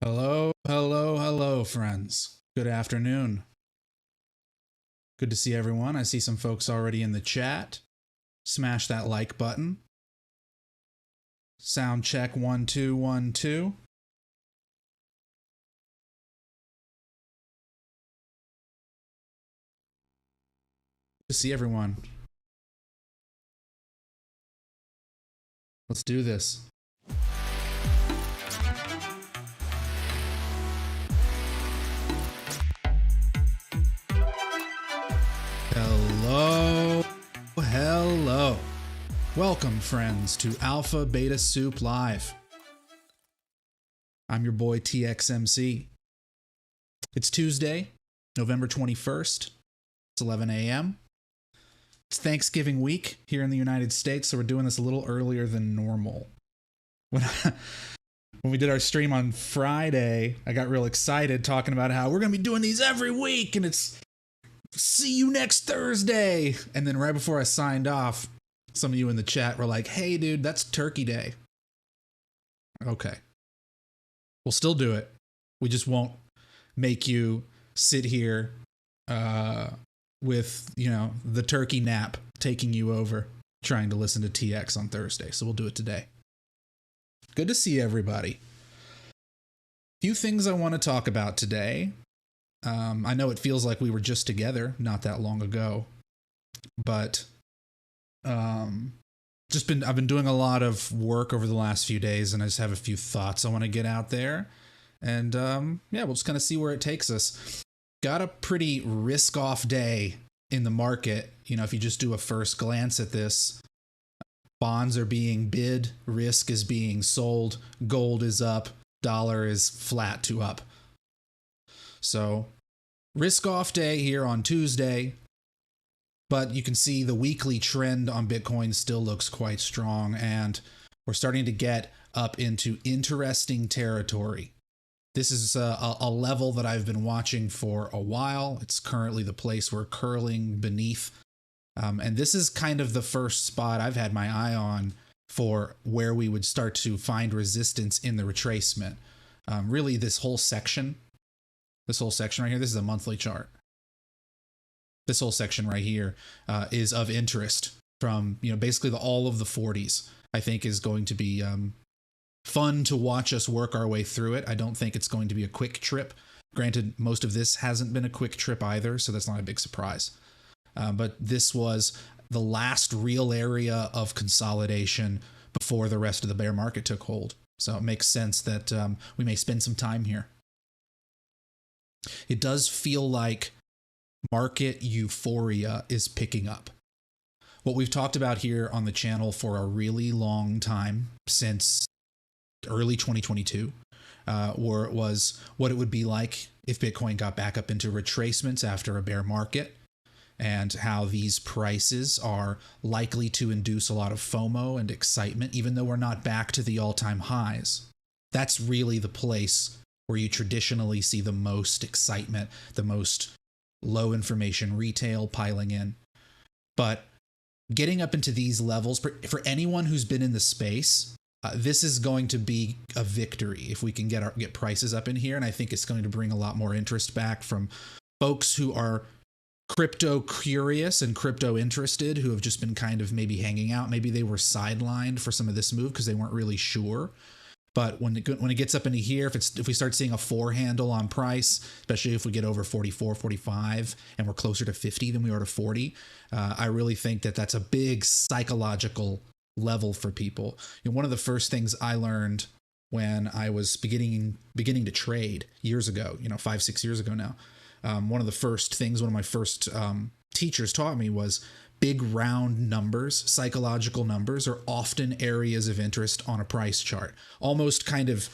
Hello, hello, hello, friends. Good afternoon. Good to see everyone. I see some folks already in the chat. Smash that like button. Sound check 1 2 1 2. Good to see everyone. Let's do this. Hello, hello. Welcome, friends, to Alpha Beta Soup Live. I'm your boy TXMC. It's Tuesday, November 21st. It's 11 a.m. It's Thanksgiving week here in the United States, so we're doing this a little earlier than normal. When we did our stream on Friday, I got real excited talking about how we're going to be doing these every week, and it's see you next Thursday. And then right before I signed off, some of you in the chat were like, hey, dude, that's Turkey Day. Okay. We'll still do it. We just won't make you sit here with, the turkey nap taking you over trying to listen to TX on Thursday. So we'll do it today. Good to see everybody. Few things I want to talk about today. I know it feels like we were just together not that long ago, but I've been doing a lot of work over the last few days, and I just have a few thoughts I want to get out there. And we'll just kind of see where it takes us. Got a pretty risk-off day in the market. If you just do a first glance at this, bonds are being bid, risk is being sold, gold is up, dollar is flat to up. So, risk-off day here on Tuesday, but you can see the weekly trend on Bitcoin still looks quite strong, and we're starting to get up into interesting territory. This is a level that I've been watching for a while. It's currently the place we're curling beneath. And this is kind of the first spot I've had my eye on for where we would start to find resistance in the retracement. Really, this whole section right here, this is a monthly chart. This whole section right here is of interest from, basically all of the 40s, I think is going to be fun to watch us work our way through it. I don't think it's going to be a quick trip. Granted, most of this hasn't been a quick trip either, so that's not a big surprise. But this was the last real area of consolidation before the rest of the bear market took hold. So it makes sense that we may spend some time here. It does feel like market euphoria is picking up. What we've talked about here on the channel for a really long time, since early 2022, was what it would be like if Bitcoin got back up into retracements after a bear market, and how these prices are likely to induce a lot of FOMO and excitement, even though we're not back to the all-time highs. That's really the place where you traditionally see the most excitement, the most low information retail piling in. But getting up into these levels, for anyone who's been in the space, this is going to be a victory if we can get prices up in here. And I think it's going to bring a lot more interest back from folks who are crypto curious and crypto interested, who have just been kind of maybe hanging out. Maybe they were sidelined for some of this move because they weren't really sure. But when it gets up into here, if we start seeing a 4 handle on price, especially if we get over 44, 45, and we're closer to 50 than we are to 40, I really think that that's a big psychological level for people. One of the first things I learned when I was beginning to trade years ago, 5-6 years ago now, one of my first teachers taught me was big round numbers, psychological numbers, are often areas of interest on a price chart, almost kind of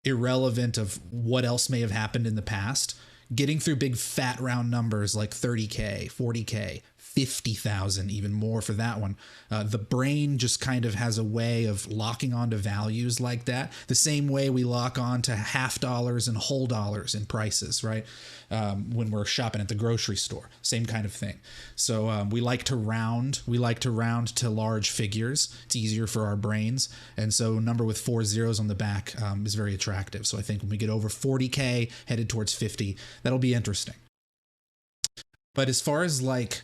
irrelevant of what else may have happened in the past. Getting through big fat round numbers like 30K, 40K, 50,000, even more for that one. The brain just kind of has a way of locking onto values like that, the same way we lock on to half dollars and whole dollars in prices, right? When we're shopping at the grocery store, same kind of thing. So we like to round. We like to round to large figures. It's easier for our brains. And so a number with 4 zeros on the back is very attractive. So I think when we get over 40K, headed towards 50, that'll be interesting. But as far as like,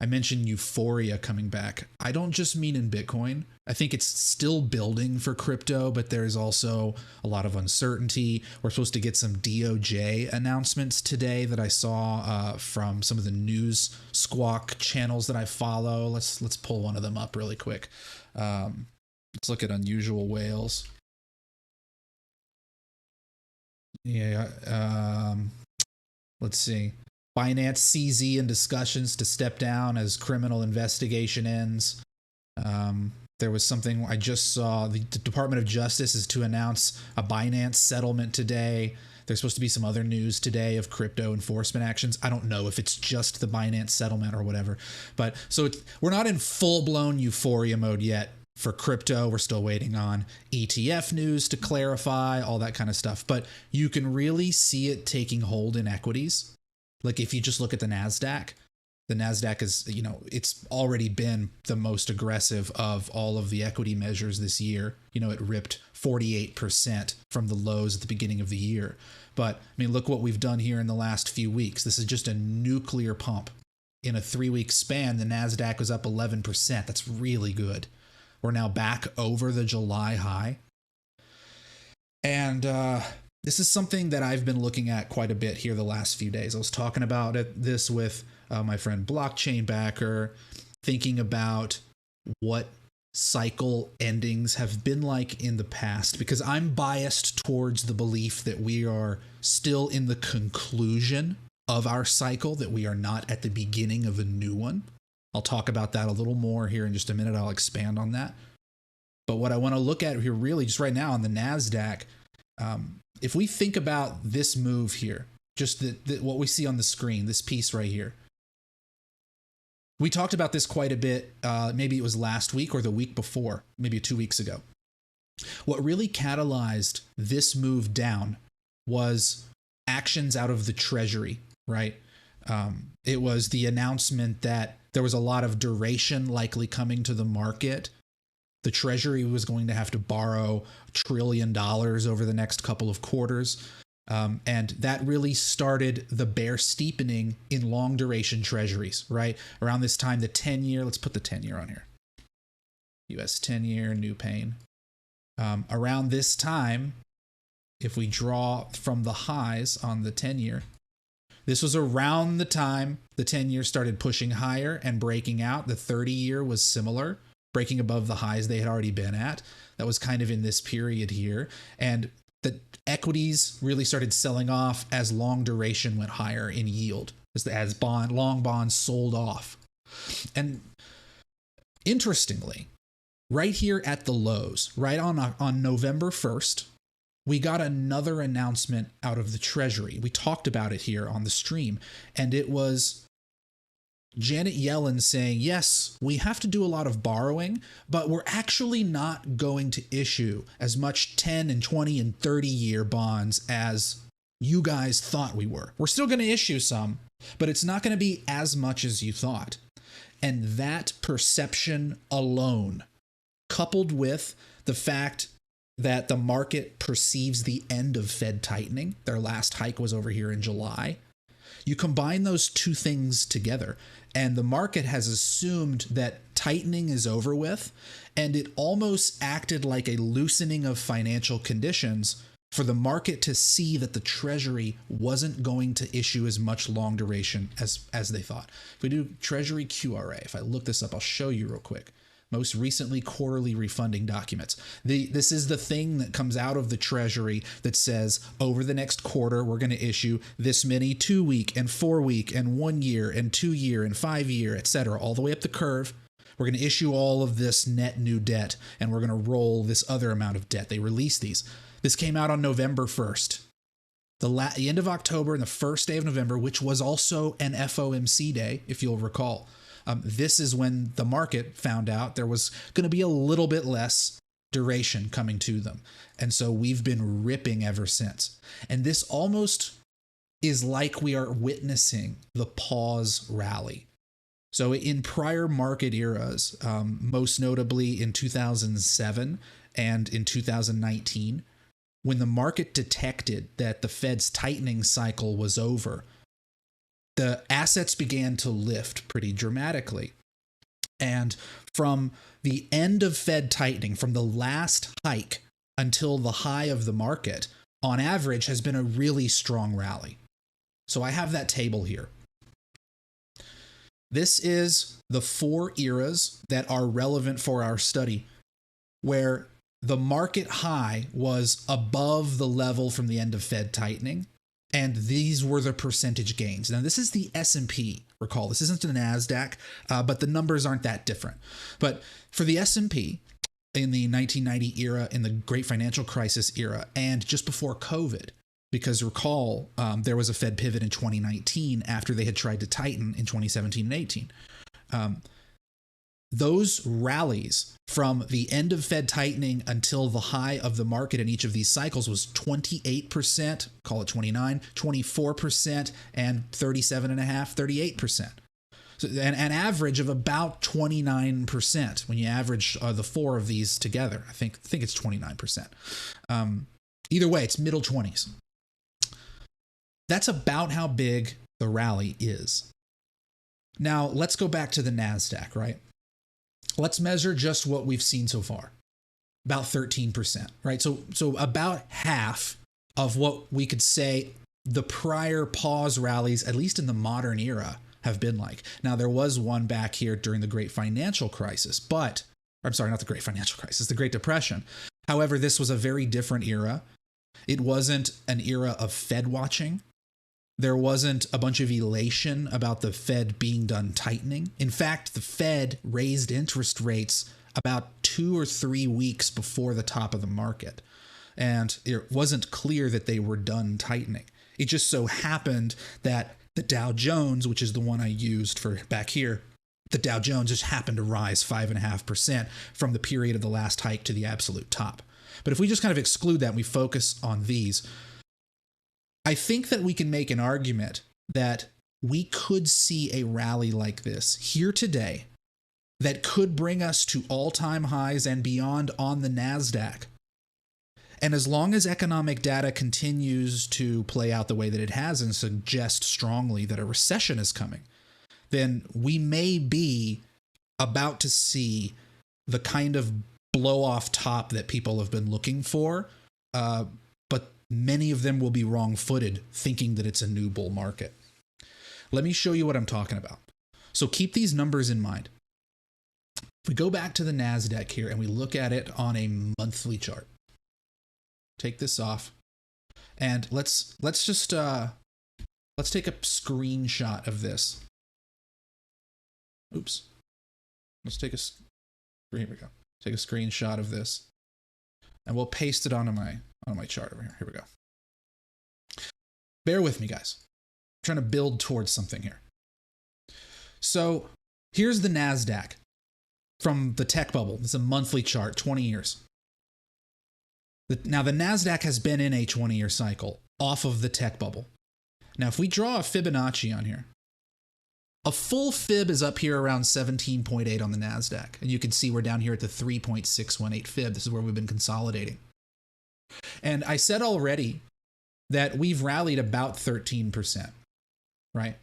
I mentioned euphoria coming back, I don't just mean in Bitcoin. I think it's still building for crypto, but there's also a lot of uncertainty. We're supposed to get some DOJ announcements today that I saw from some of the news squawk channels that I follow. Let's pull one of them up really quick. Let's look at unusual whales. Yeah. Let's see. Binance CZ in discussions to step down as criminal investigation ends. There was something I just saw. The Department of Justice is to announce a Binance settlement today. There's supposed to be some other news today of crypto enforcement actions. I don't know if it's just the Binance settlement or whatever. But so we're not in full-blown euphoria mode yet for crypto. We're still waiting on ETF news to clarify, all that kind of stuff. But you can really see it taking hold in equities. Like if you just look at the NASDAQ is, it's already been the most aggressive of all of the equity measures this year. It ripped 48% from the lows at the beginning of the year. But I mean, look what we've done here in the last few weeks. This is just a nuclear pump. In a 3-week span, the NASDAQ was up 11%. That's really good. We're now back over the July high. And, this is something that I've been looking at quite a bit here the last few days. I was talking about this with my friend Blockchain Backer, thinking about what cycle endings have been like in the past, because I'm biased towards the belief that we are still in the conclusion of our cycle, that we are not at the beginning of a new one. I'll talk about that a little more here in just a minute. I'll expand on that. But what I want to look at here really just right now on the NASDAQ, if we think about this move here, just what we see on the screen, this piece right here, we talked about this quite a bit. Maybe it was last week or the week before, maybe 2 weeks ago. What really catalyzed this move down was actions out of the treasury, right? It was the announcement that there was a lot of duration likely coming to the market. The Treasury was going to have to borrow $1 trillion over the next couple of quarters. And that really started the bear steepening in long duration treasuries, right? Around this time, the 10-year, let's put the 10-year on here. US 10-year, new pane. Around this time, if we draw from the highs on the 10-year, this was around the time the 10-year started pushing higher and breaking out. The 30-year was similar, breaking above the highs they had already been at. That was kind of in this period here. And the equities really started selling off as long duration went higher in yield, as long bonds sold off. And interestingly, right here at the lows, right on November 1st, we got another announcement out of the Treasury. We talked about it here on the stream, and it was Janet Yellen saying, yes, we have to do a lot of borrowing, but we're actually not going to issue as much 10 and 20 and 30-year bonds as you guys thought we were. We're still going to issue some, but it's not going to be as much as you thought. And that perception alone, coupled with the fact that the market perceives the end of Fed tightening, their last hike was over here in July, you combine those two things together, and the market has assumed that tightening is over with, and it almost acted like a loosening of financial conditions for the market to see that the Treasury wasn't going to issue as much long duration as they thought. If we do Treasury QRA, if I look this up, I'll show you real quick. Most recently quarterly refunding documents. This is the thing that comes out of the Treasury that says over the next quarter, we're going to issue this many 2-week and 4-week and 1 year and 2 year and 5 year, etc., all the way up the curve. We're going to issue all of this net new debt, and we're going to roll this other amount of debt. They release these. This came out on November 1st. The end of October and the first day of November, which was also an FOMC day, if you'll recall. This is when the market found out there was going to be a little bit less duration coming to them. And so we've been ripping ever since. And this almost is like we are witnessing the pause rally. So in prior market eras, most notably in 2007 and in 2019, when the market detected that the Fed's tightening cycle was over, the assets began to lift pretty dramatically. And from the end of Fed tightening, from the last hike until the high of the market, on average has been a really strong rally. So I have that table here. This is the 4 eras that are relevant for our study, where the market high was above the level from the end of Fed tightening, and these were the percentage gains. Now, this is the S&P, recall. This isn't the NASDAQ, but the numbers aren't that different. But for the S&P, in the 1990 era, in the Great Financial Crisis era, and just before COVID, because recall, there was a Fed pivot in 2019 after they had tried to tighten in 2017 and 18. Those rallies from the end of Fed tightening until the high of the market in each of these cycles was 28%, call it 29, 24%, and 37.5%, 38%. So an average of about 29% when you average the 4 of these together. I think it's 29%. Either way, it's middle 20s. That's about how big the rally is. Now, let's go back to the NASDAQ, right? Let's measure just what we've seen so far. About 13%, right? So about half of what we could say the prior pause rallies, at least in the modern era, have been like. Now, there was one back here during the Great Financial Crisis, but, I'm sorry, not the Great Financial Crisis, the Great Depression. However, this was a very different era. It wasn't an era of Fed watching. There wasn't a bunch of elation about the Fed being done tightening. In fact, the Fed raised interest rates about 2 or 3 weeks before the top of the market. And it wasn't clear that they were done tightening. It just so happened that the Dow Jones, which is the one I used for back here, the Dow Jones just happened to rise 5.5% from the period of the last hike to the absolute top. But if we just kind of exclude that and we focus on these, I think that we can make an argument that we could see a rally like this here today that could bring us to all-time highs and beyond on the NASDAQ. And as long as economic data continues to play out the way that it has and suggest strongly that a recession is coming, then we may be about to see the kind of blow-off top that people have been looking for, but many of them will be wrong-footed, thinking that it's a new bull market. Let me show you what I'm talking about. So keep these numbers in mind. If we go back to the NASDAQ here and we look at it on a monthly chart, take this off, and let's take a screenshot of this. Oops. Let's take here we go. Take a screenshot of this, and we'll paste it onto my chart over here. Here we go. Bear with me, guys. I'm trying to build towards something here. So here's the NASDAQ from the tech bubble. It's a monthly chart, 20 years. Now, the NASDAQ has been in a 20-year cycle off of the tech bubble. Now, if we draw a Fibonacci on here, a full fib is up here around 17.8 on the NASDAQ. And you can see we're down here at the 3.618 fib. This is where we've been consolidating. And I said already that we've rallied about 13%, right?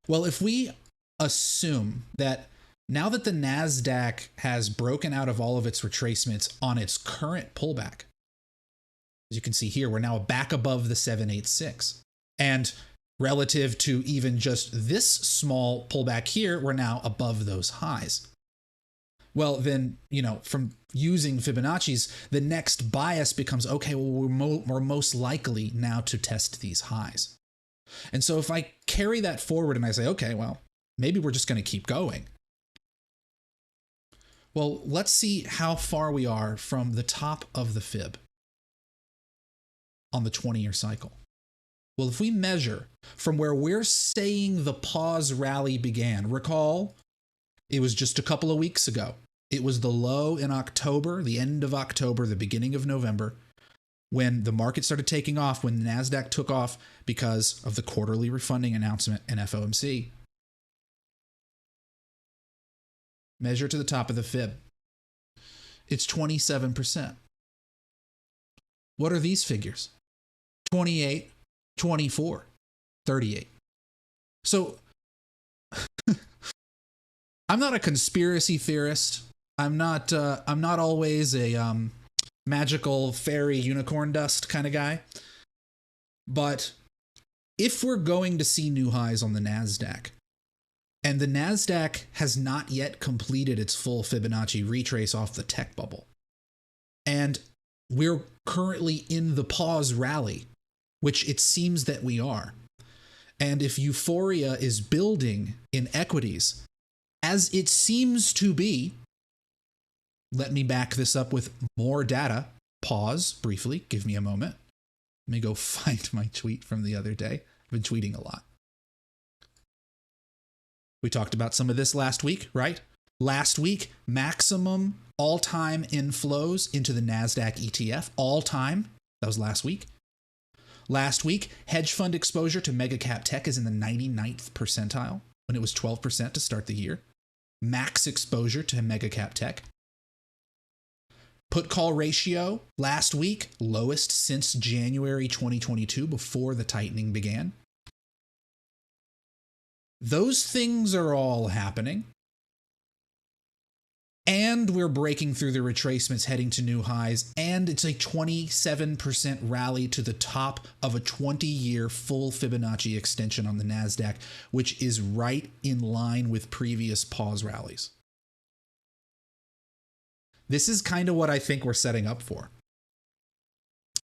Well, if we assume that now that the NASDAQ has broken out of all of its retracements on its current pullback, as you can see here, we're now back above the 786. And relative to even just this small pullback here, we're now above those highs. Well, then, from using Fibonacci's, the next bias becomes, okay, well, we're most likely now to test these highs. And so if I carry that forward and I say, okay, well, maybe we're just going to keep going. Well, let's see how far we are from the top of the fib on the 20-year cycle. Well, if we measure from where we're saying the pause rally began, recall it was just a couple of weeks ago. It was the low in October, the end of October, the beginning of November, when the market started taking off, when the NASDAQ took off because of the quarterly refunding announcement and FOMC. Measure to the top of the fib. It's 27%. What are these figures? 28, 24, 38. So I'm not a conspiracy theorist. I'm not always a magical fairy unicorn dust kind of guy. But if we're going to see new highs on the NASDAQ, and the NASDAQ has not yet completed its full Fibonacci retrace off the tech bubble, and we're currently in the pause rally, which it seems that we are. And if euphoria is building in equities, as it seems to be, let me back this up with more data. Pause briefly. Give me a moment. Let me go find my tweet from the other day. I've been tweeting a lot. We talked about some of this last week, right? Last week, maximum all-time inflows into the NASDAQ ETF. All-time. That was last week. Last week, hedge fund exposure to mega cap tech is in the 99th percentile when it was 12% to start the year. Max exposure to mega cap tech. Put call ratio last week, lowest since January 2022 before the tightening began. Those things are all happening. And we're breaking through the retracements, heading to new highs. And it's a 27% rally to the top of a 20-year full Fibonacci extension on the NASDAQ, which is right in line with previous pause rallies. This is kind of what I think we're setting up for.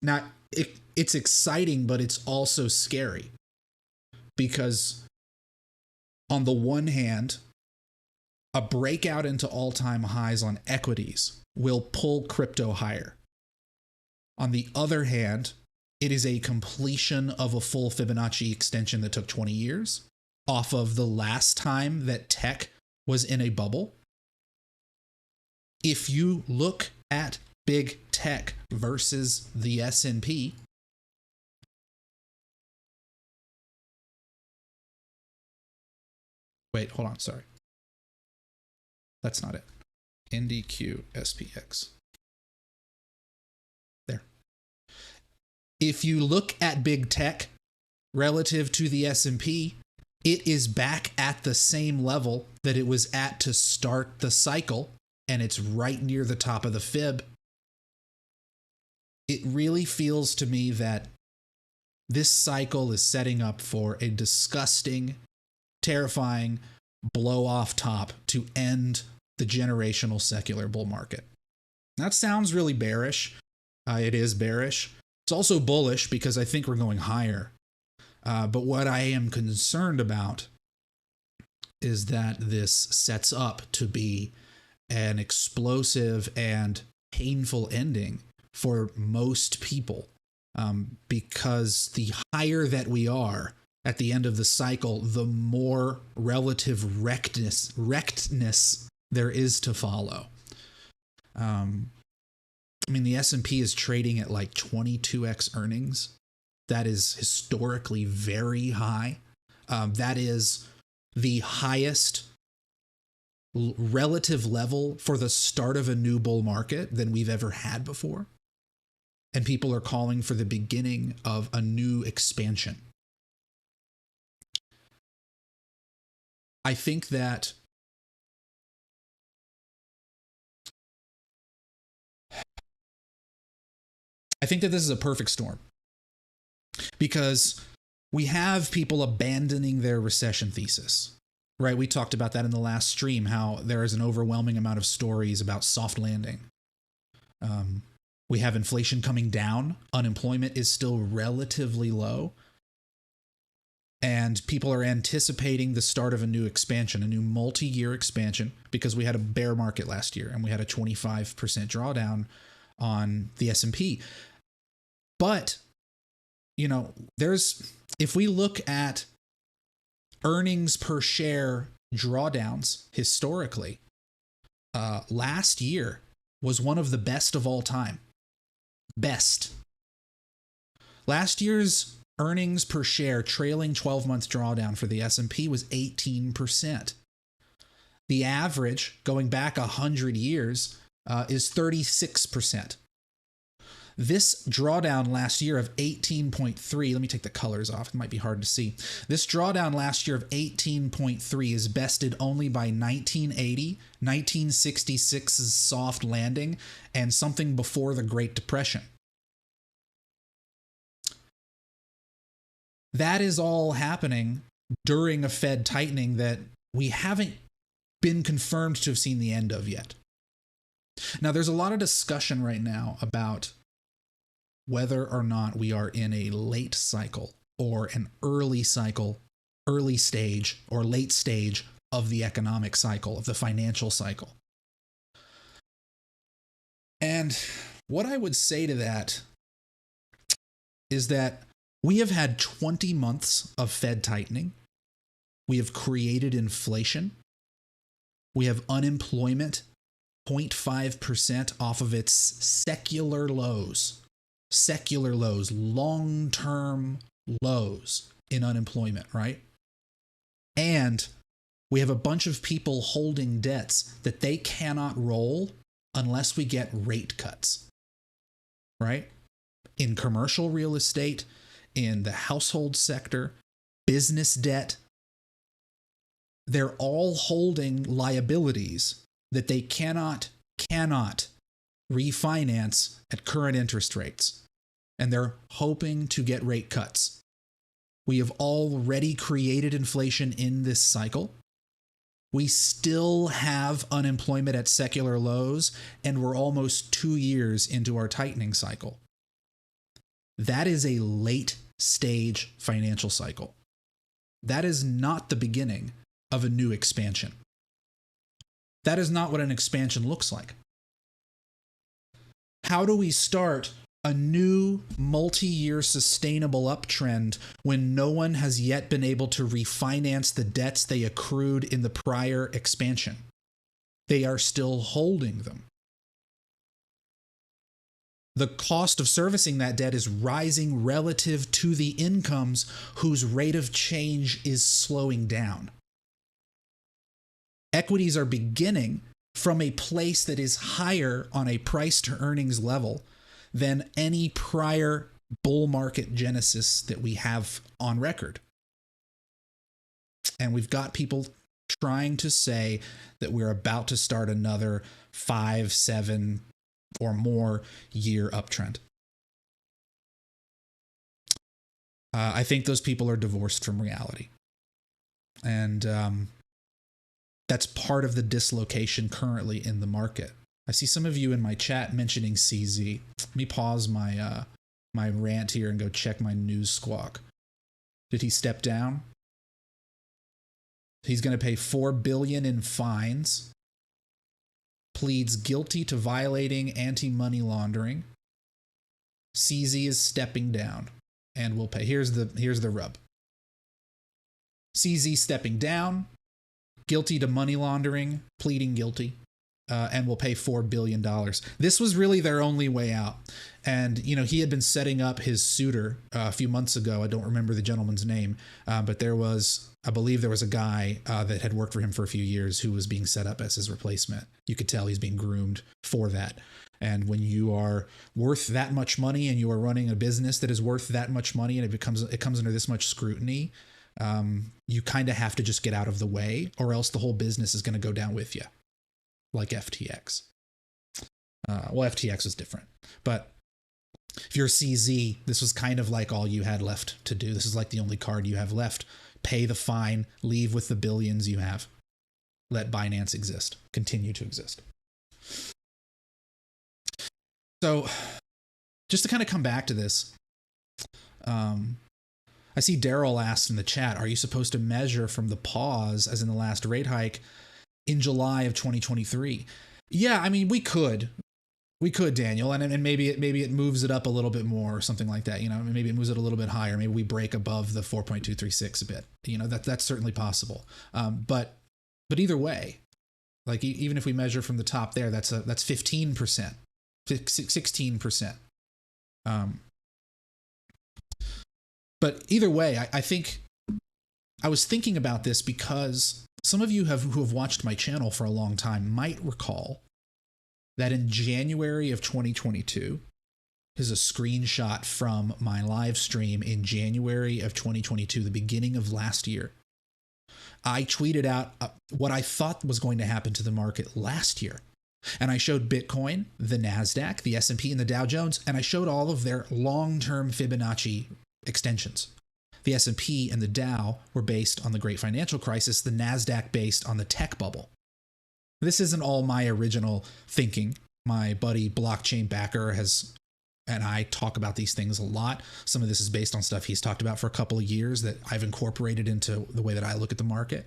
Now, it's exciting, but it's also scary. Because on the one hand, a breakout into all-time highs on equities will pull crypto higher. On the other hand, it is a completion of a full Fibonacci extension that took 20 years off of the last time that tech was in a bubble. If you look at big tech versus the S&P, wait, hold on, sorry. That's not it. NDQ SPX. There. If you look at big tech relative to the S&P, it is back at the same level that it was at to start the cycle, and it's right near the top of the fib. It really feels to me that this cycle is setting up for a disgusting, terrifying blow off top to end the generational secular bull market. That sounds really bearish. It is bearish. It's also bullish because I think we're going higher. But what I am concerned about is that this sets up to be an explosive and painful ending for most people, because the higher that we are at the end of the cycle, the more relative wreckedness there is to follow. I mean, the S&P is trading at like 22x earnings. That is historically very high. That is the highest relative level for the start of a new bull market than we've ever had before. And people are calling for the beginning of a new expansion. I think that this is a perfect storm, because we have people abandoning their recession thesis, right? We talked about that in the last stream, how there is an overwhelming amount of stories about soft landing. We have inflation coming down. Unemployment is still relatively low. And people are anticipating the start of a new expansion, a new multi-year expansion, because we had a bear market last year and we had a 25% drawdown on the S&P. But, you know, there's If we look at earnings per share drawdowns historically, last year was one of the best of all time. Best. Last year's earnings per share trailing 12-month drawdown for the S&P was 18%. The average going back 100 years is 36%. This drawdown last year of 18.3, let me take the colors off, it might be hard to see. This drawdown last year of 18.3 is bested only by 1980, 1966's soft landing, and something before the Great Depression. That is all happening during a Fed tightening that we haven't been confirmed to have seen the end of yet. Now, there's a lot of discussion right now about whether or not we are in a late cycle or an early cycle, early stage or late stage of the economic cycle, of the financial cycle. And what I would say to that is that we have had 20 months of Fed tightening. We have created inflation. We have unemployment 0.5% off of its secular lows, long-term lows in unemployment, right? And we have a bunch of people holding debts that they cannot roll unless we get rate cuts, right? In commercial real estate, in the household sector, business debt, they're all holding liabilities that they cannot refinance at current interest rates. And they're hoping to get rate cuts. We have already created inflation in this cycle. We still have unemployment at secular lows, and we're almost 2 years into our tightening cycle. That is a late stage financial cycle. That is not the beginning of a new expansion. That is not what an expansion looks like. How do we start a new multi-year sustainable uptrend when no one has yet been able to refinance the debts they accrued in the prior expansion? They are still holding them. The cost of servicing that debt is rising relative to the incomes whose rate of change is slowing down. Equities are beginning from a place that is higher on a price to earnings level than any prior bull market genesis that we have on record. And we've got people trying to say that we're about to start another 5, 7, or more year uptrend. I think those people are divorced from reality. And that's part of the dislocation currently in the market. I see some of you in my chat mentioning CZ. Let me pause my my rant here and go check my news squawk. Did he step down? He's going to pay $4 billion in fines. Pleads guilty to violating anti-money laundering. CZ is stepping down and will pay. Here's the rub. CZ stepping down, guilty to money laundering, pleading guilty, and will pay $4 billion. This was really their only way out. And, you know, he had been setting up his suitor a few months ago. I don't remember the gentleman's name, but I believe there was a guy that had worked for him for a few years who was being set up as his replacement. You could tell he's being groomed for that. And when you are worth that much money and you are running a business that is worth that much money and it comes under this much scrutiny, you kind of have to just get out of the way, or else the whole business is going to go down with you, like FTX. Well, FTX is different, but if you're CZ, this was kind of like all you had left to do. This is like the only card you have left. Pay the fine, leave with the billions you have. Let Binance exist, continue to exist. So just to kind of come back to this, I see Daryl asked in the chat, are you supposed to measure from the pause, as in the last rate hike, in July of 2023? Yeah, I mean, we could. We could, Daniel, and maybe it moves it up a little bit more or something like that. Maybe it moves it a little bit higher. Maybe we break above the 4.236 a bit. That's certainly possible. But either way, like even if we measure from the top there, that's 15%, 16%. But either way, I think I was thinking about this because some of you who have watched my channel for a long time might recall that in January of 2022, is a screenshot from my live stream in January of 2022, the beginning of last year. I tweeted out what I thought was going to happen to the market last year. And I showed Bitcoin, the NASDAQ, the S&P, and the Dow Jones, and I showed all of their long-term Fibonacci extensions. The S&P and the Dow were based on the Great Financial Crisis, the NASDAQ based on the tech bubble. This isn't all my original thinking. My buddy Blockchain Backer and I talk about these things a lot. Some of this is based on stuff he's talked about for a couple of years that I've incorporated into the way that I look at the market.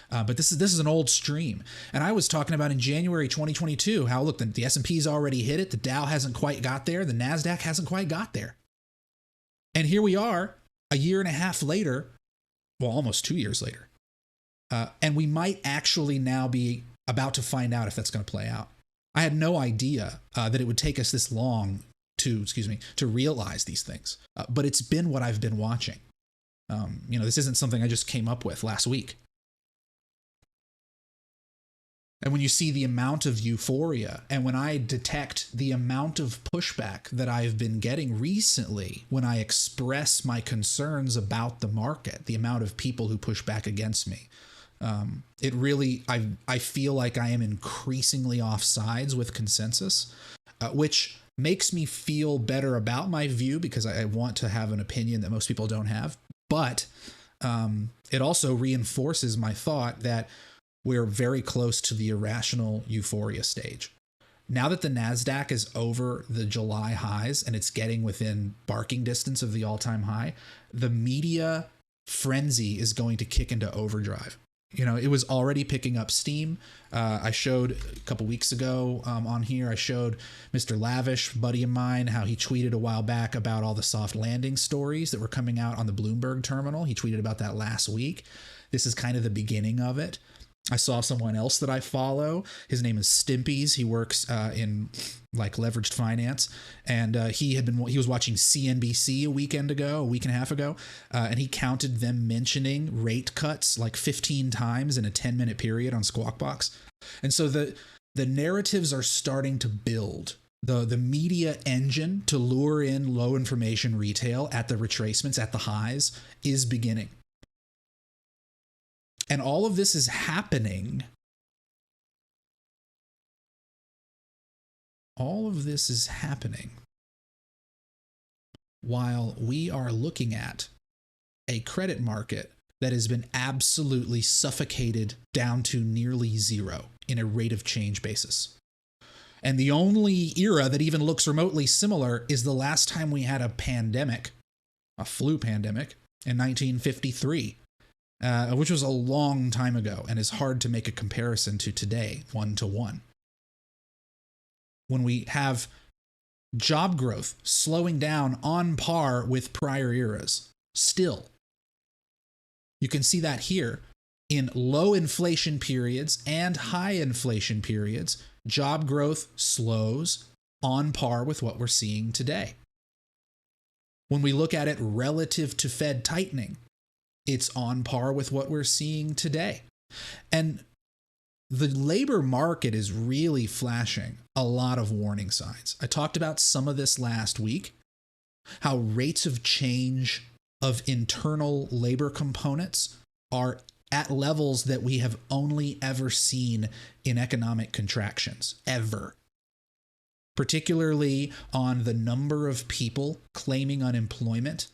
But this is an old stream. And I was talking about in January 2022 how, look, the S&P's already hit it. The Dow hasn't quite got there. The NASDAQ hasn't quite got there. And here we are a year and a half later, well, almost 2 years later. And we might actually now be about to find out if that's going to play out. I had no idea that it would take us this long to realize these things. But it's been what I've been watching. This isn't something I just came up with last week. And when you see the amount of euphoria, and when I detect the amount of pushback that I've been getting recently, when I express my concerns about the market, the amount of people who push back against me, it really, I feel like I am increasingly off sides with consensus, which makes me feel better about my view because I want to have an opinion that most people don't have. But it also reinforces my thought that we're very close to the irrational euphoria stage. Now that the NASDAQ is over the July highs and it's getting within barking distance of the all-time high, the media frenzy is going to kick into overdrive. It was already picking up steam. I showed a couple weeks ago on here, I showed Mr. Lavish, buddy of mine, how he tweeted a while back about all the soft landing stories that were coming out on the Bloomberg terminal. He tweeted about that last week. This is kind of the beginning of it. I saw someone else that I follow. His name is Stimpies. He works in like leveraged finance, and he was watching CNBC a week and a half ago, and he counted them mentioning rate cuts like 15 times in a 10-minute period on Squawk Box. And so the narratives are starting to build. The media engine to lure in low information retail at the retracements, at the highs, is beginning. And all of this is happening. All of this is happening while we are looking at a credit market that has been absolutely suffocated down to nearly zero in a rate of change basis. And the only era that even looks remotely similar is the last time we had a pandemic, a flu pandemic, in 1953. Which was a long time ago and is hard to make a comparison to today, 1-to-1. When we have job growth slowing down on par with prior eras, still. You can see that here in low inflation periods and high inflation periods, job growth slows on par with what we're seeing today. When we look at it relative to Fed tightening, it's on par with what we're seeing today. And the labor market is really flashing a lot of warning signs. I talked about some of this last week, how rates of change of internal labor components are at levels that we have only ever seen in economic contractions, ever. Particularly on the number of people claiming unemployment,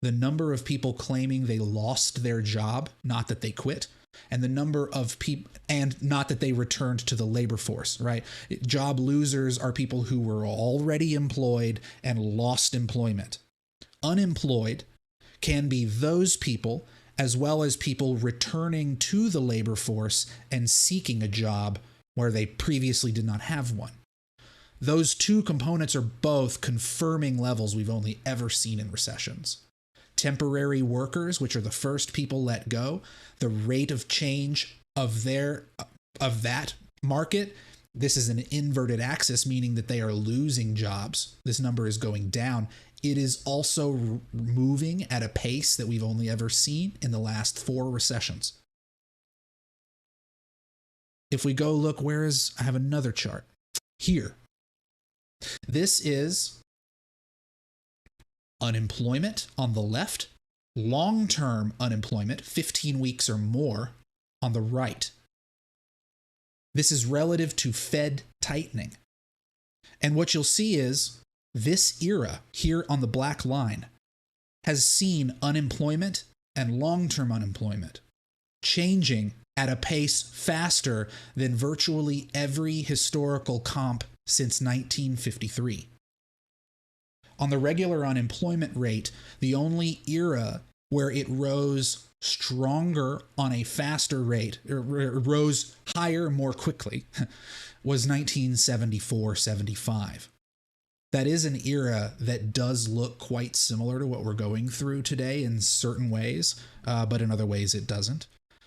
the number of people claiming they lost their job, not that they quit, and the number of people, and not that they returned to the labor force, right? Job losers are people who were already employed and lost employment. Unemployed can be those people, as well as people returning to the labor force and seeking a job where they previously did not have one. Those two components are both confirming levels we've only ever seen in recessions. Temporary workers, which are the first people let go, the rate of change of that market, this is an inverted axis, meaning that they are losing jobs. This number is going down. It is also moving at a pace that we've only ever seen in the last 4 recessions. If we go look, I have another chart here. This is unemployment on the left, long-term unemployment, 15 weeks or more, on the right. This is relative to Fed tightening. And what you'll see is this era here on the black line has seen unemployment and long-term unemployment changing at a pace faster than virtually every historical comp since 1953. On the regular unemployment rate, the only era where it rose stronger on a faster rate, or rose higher more quickly, was 1974-75. That is an era that does look quite similar to what we're going through today in certain ways, but in other ways it doesn't.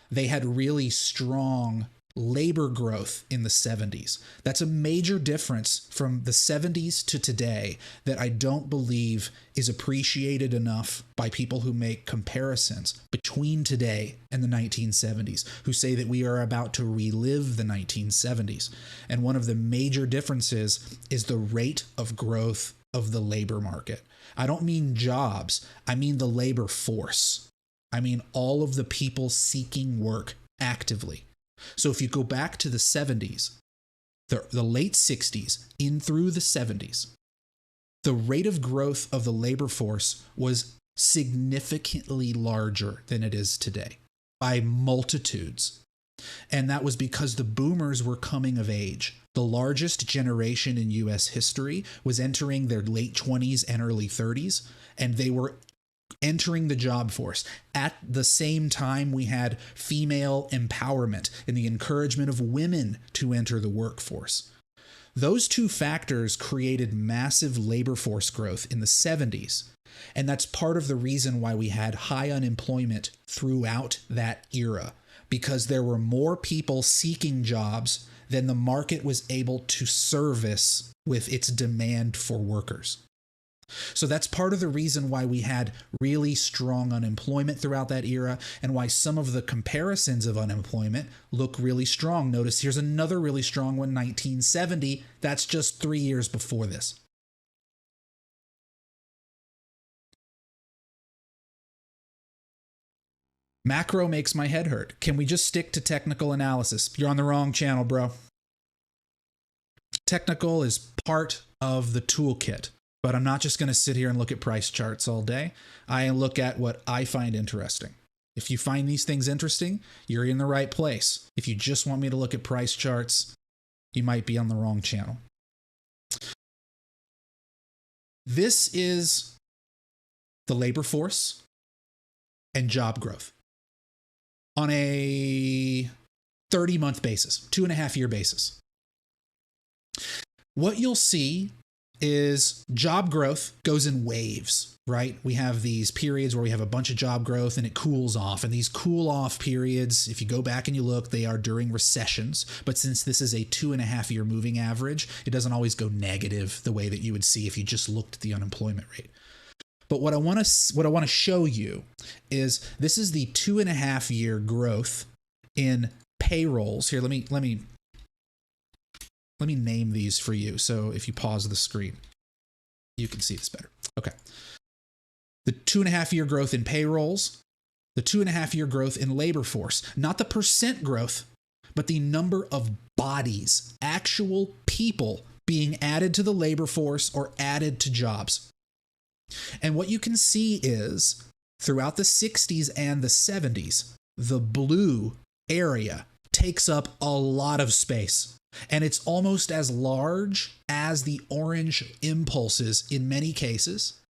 They had really strong labor growth in the 70s. That's a major difference from the 70s to today that I don't believe is appreciated enough by people who make comparisons between today and the 1970s, who say that we are about to relive the 1970s. And one of the major differences is the rate of growth of the labor market. I don't mean jobs, I mean the labor force. I mean all of the people seeking work actively. So if you go back to the 70s, the late 60s, in through the 70s, the rate of growth of the labor force was significantly larger than it is today by multitudes. And that was because the boomers were coming of age. The largest generation in U.S. history was entering their late 20s and early 30s, and they were entering the job force. At the same time, we had female empowerment and the encouragement of women to enter the workforce. Those two factors created massive labor force growth in the 70s. And that's part of the reason why we had high unemployment throughout that era, because there were more people seeking jobs than the market was able to service with its demand for workers. So that's part of the reason why we had really strong unemployment throughout that era, and why some of the comparisons of unemployment look really strong. Notice here's another really strong one, 1970. That's just 3 years before this. Macro makes my head hurt. Can we just stick to technical analysis? You're on the wrong channel, bro. Technical is part of the toolkit. But I'm not just going to sit here and look at price charts all day. I look at what I find interesting. If you find these things interesting, you're in the right place. If you just want me to look at price charts, you might be on the wrong channel. This is the labor force and job growth on a 30-month basis, 2.5-year basis. What you'll see is job growth goes in waves, right? We have these periods where we have a bunch of job growth and it cools off. And these cool off periods, if you go back and you look, they are during recessions. But since this is a 2.5-year moving average, it doesn't always go negative the way that you would see if you just looked at the unemployment rate. But what I want to show you is this is the 2.5-year growth in payrolls. Here, let me name these for you. So if you pause the screen, you can see this better. Okay. The 2.5-year growth in payrolls, the 2.5-year growth in labor force, not the percent growth, but the number of bodies, actual people being added to the labor force or added to jobs. And what you can see is throughout the 60s and the 70s, the blue area takes up a lot of space. And it's almost as large as the orange impulses in many cases.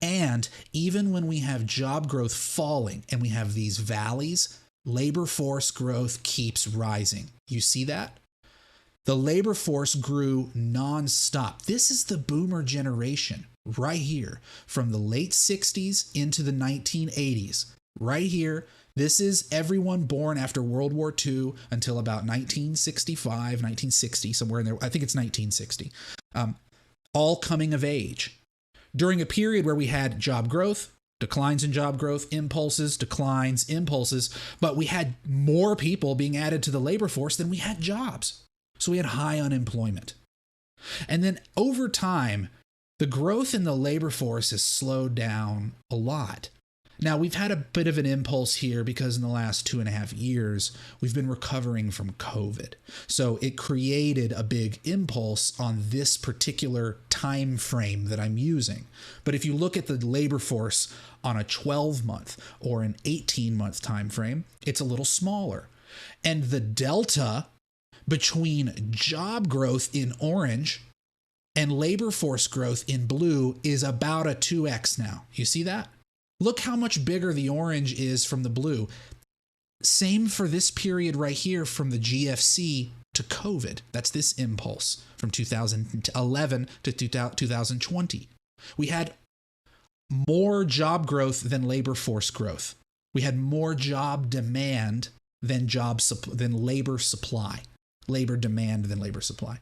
And even when we have job growth falling and we have these valleys, labor force growth keeps rising. You see that? The labor force grew nonstop. This is the boomer generation right here, from the late 60s into the 1980s. Right here, this is everyone born after World War II until about 1965, 1960, somewhere in there. I think it's 1960. All coming of age. During a period where we had job growth, declines in job growth, impulses, declines, impulses, but we had more people being added to the labor force than we had jobs. So we had high unemployment. And then over time, the growth in the labor force has slowed down a lot. Now, we've had a bit of an impulse here because in the last 2.5 years, we've been recovering from COVID. So it created a big impulse on this particular time frame that I'm using. But if you look at the labor force on a 12-month or an 18-month time frame, it's a little smaller. And the delta between job growth in orange and labor force growth in blue is about a 2x now. You see that? Look how much bigger the orange is from the blue. Same for this period right here from the GFC to COVID. That's this impulse from 2011 to 2020. We had more job growth than labor force growth. We had more job demand than labor supply. Labor demand than labor supply.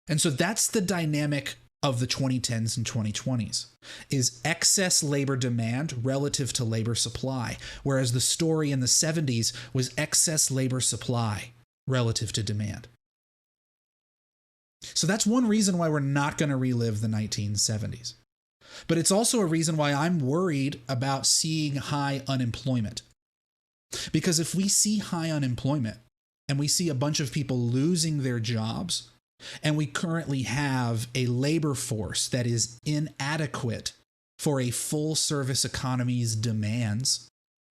And so that's the dynamic of the 2010s and 2020s, is excess labor demand relative to labor supply, whereas the story in the 70s was excess labor supply relative to demand. So that's one reason why we're not going to relive the 1970s. But it's also a reason why I'm worried about seeing high unemployment. Because if we see high unemployment and we see a bunch of people losing their jobs, and we currently have a labor force that is inadequate for a full service economy's demands.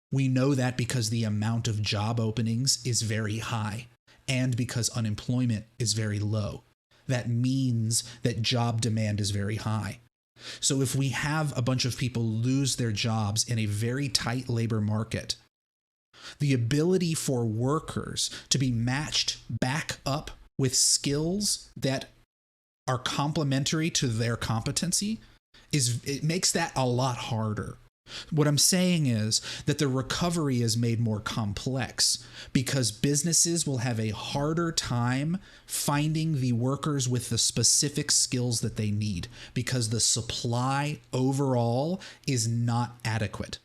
We know that because the amount of job openings is very high and because unemployment is very low. That means that job demand is very high. So if we have a bunch of people lose their jobs in a very tight labor market, the ability for workers to be matched back up with skills that are complementary to their competency it makes that a lot harder. What I'm saying is that the recovery is made more complex because businesses will have a harder time finding the workers with the specific skills that they need because the supply overall is not adequate.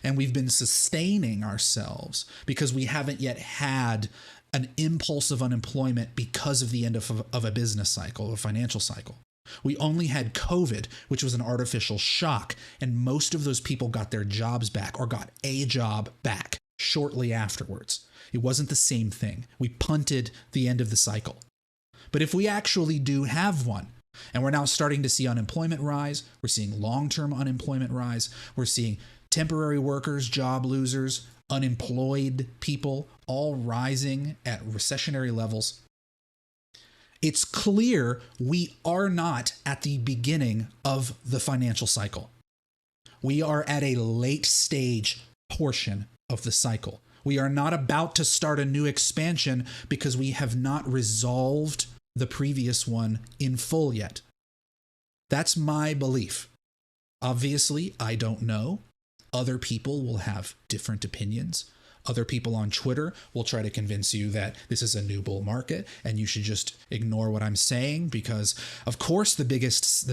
And we've been sustaining ourselves because we haven't yet had an impulse of unemployment because of the end of a business cycle, a financial cycle. We only had COVID, which was an artificial shock, and most of those people got their jobs back or got a job back shortly afterwards. It wasn't the same thing. We punted the end of the cycle. But if we actually do have one, and we're now starting to see unemployment rise, we're seeing long-term unemployment rise, we're seeing temporary workers, job losers, unemployed people all rising at recessionary levels, it's clear we are not at the beginning of the financial cycle. We are at a late stage portion of the cycle. We are not about to start a new expansion because we have not resolved the previous one in full yet. That's my belief. Obviously, I don't know. Other people will have different opinions. Other people on Twitter will try to convince you that this is a new bull market and you should just ignore what I'm saying because, of course, the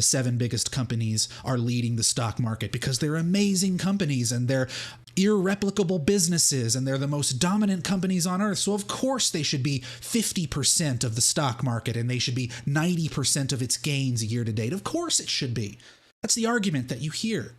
7 biggest companies are leading the stock market because they're amazing companies and they're irreplicable businesses and they're the most dominant companies on earth. So, of course, they should be 50% of the stock market and they should be 90% of its gains year to date. Of course it should be. That's the argument that you hear.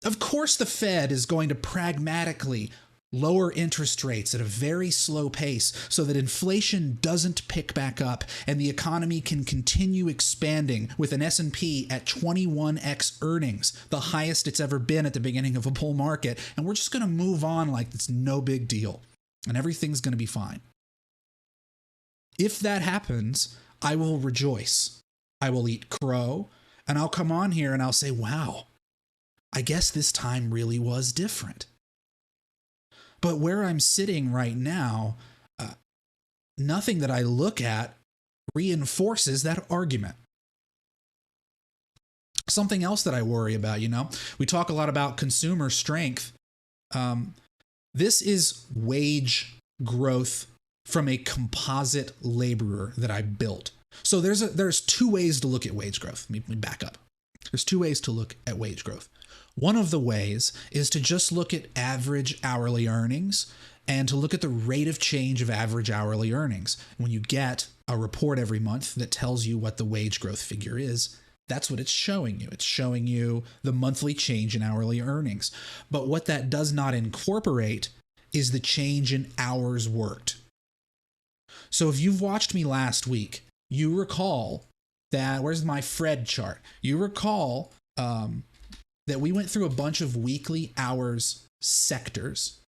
Of course, the Fed is going to pragmatically lower interest rates at a very slow pace so that inflation doesn't pick back up and the economy can continue expanding with an S&P at 21x earnings, the highest it's ever been at the beginning of a bull market. And we're just going to move on like it's no big deal and everything's going to be fine. If that happens, I will rejoice. I will eat crow and I'll come on here and I'll say, wow, I guess this time really was different. But where I'm sitting right now, nothing that I look at reinforces that argument. Something else that I worry about, we talk a lot about consumer strength. This is wage growth from a composite laborer that I built. So there's two ways to look at wage growth. Let me back up. There's two ways to look at wage growth. One of the ways is to just look at average hourly earnings and to look at the rate of change of average hourly earnings. When you get a report every month that tells you what the wage growth figure is, that's what it's showing you. It's showing you the monthly change in hourly earnings. But what that does not incorporate is the change in hours worked. So if you've watched me last week, you recall that, where's my Fred chart? You recall that we went through a bunch of weekly hours sectors,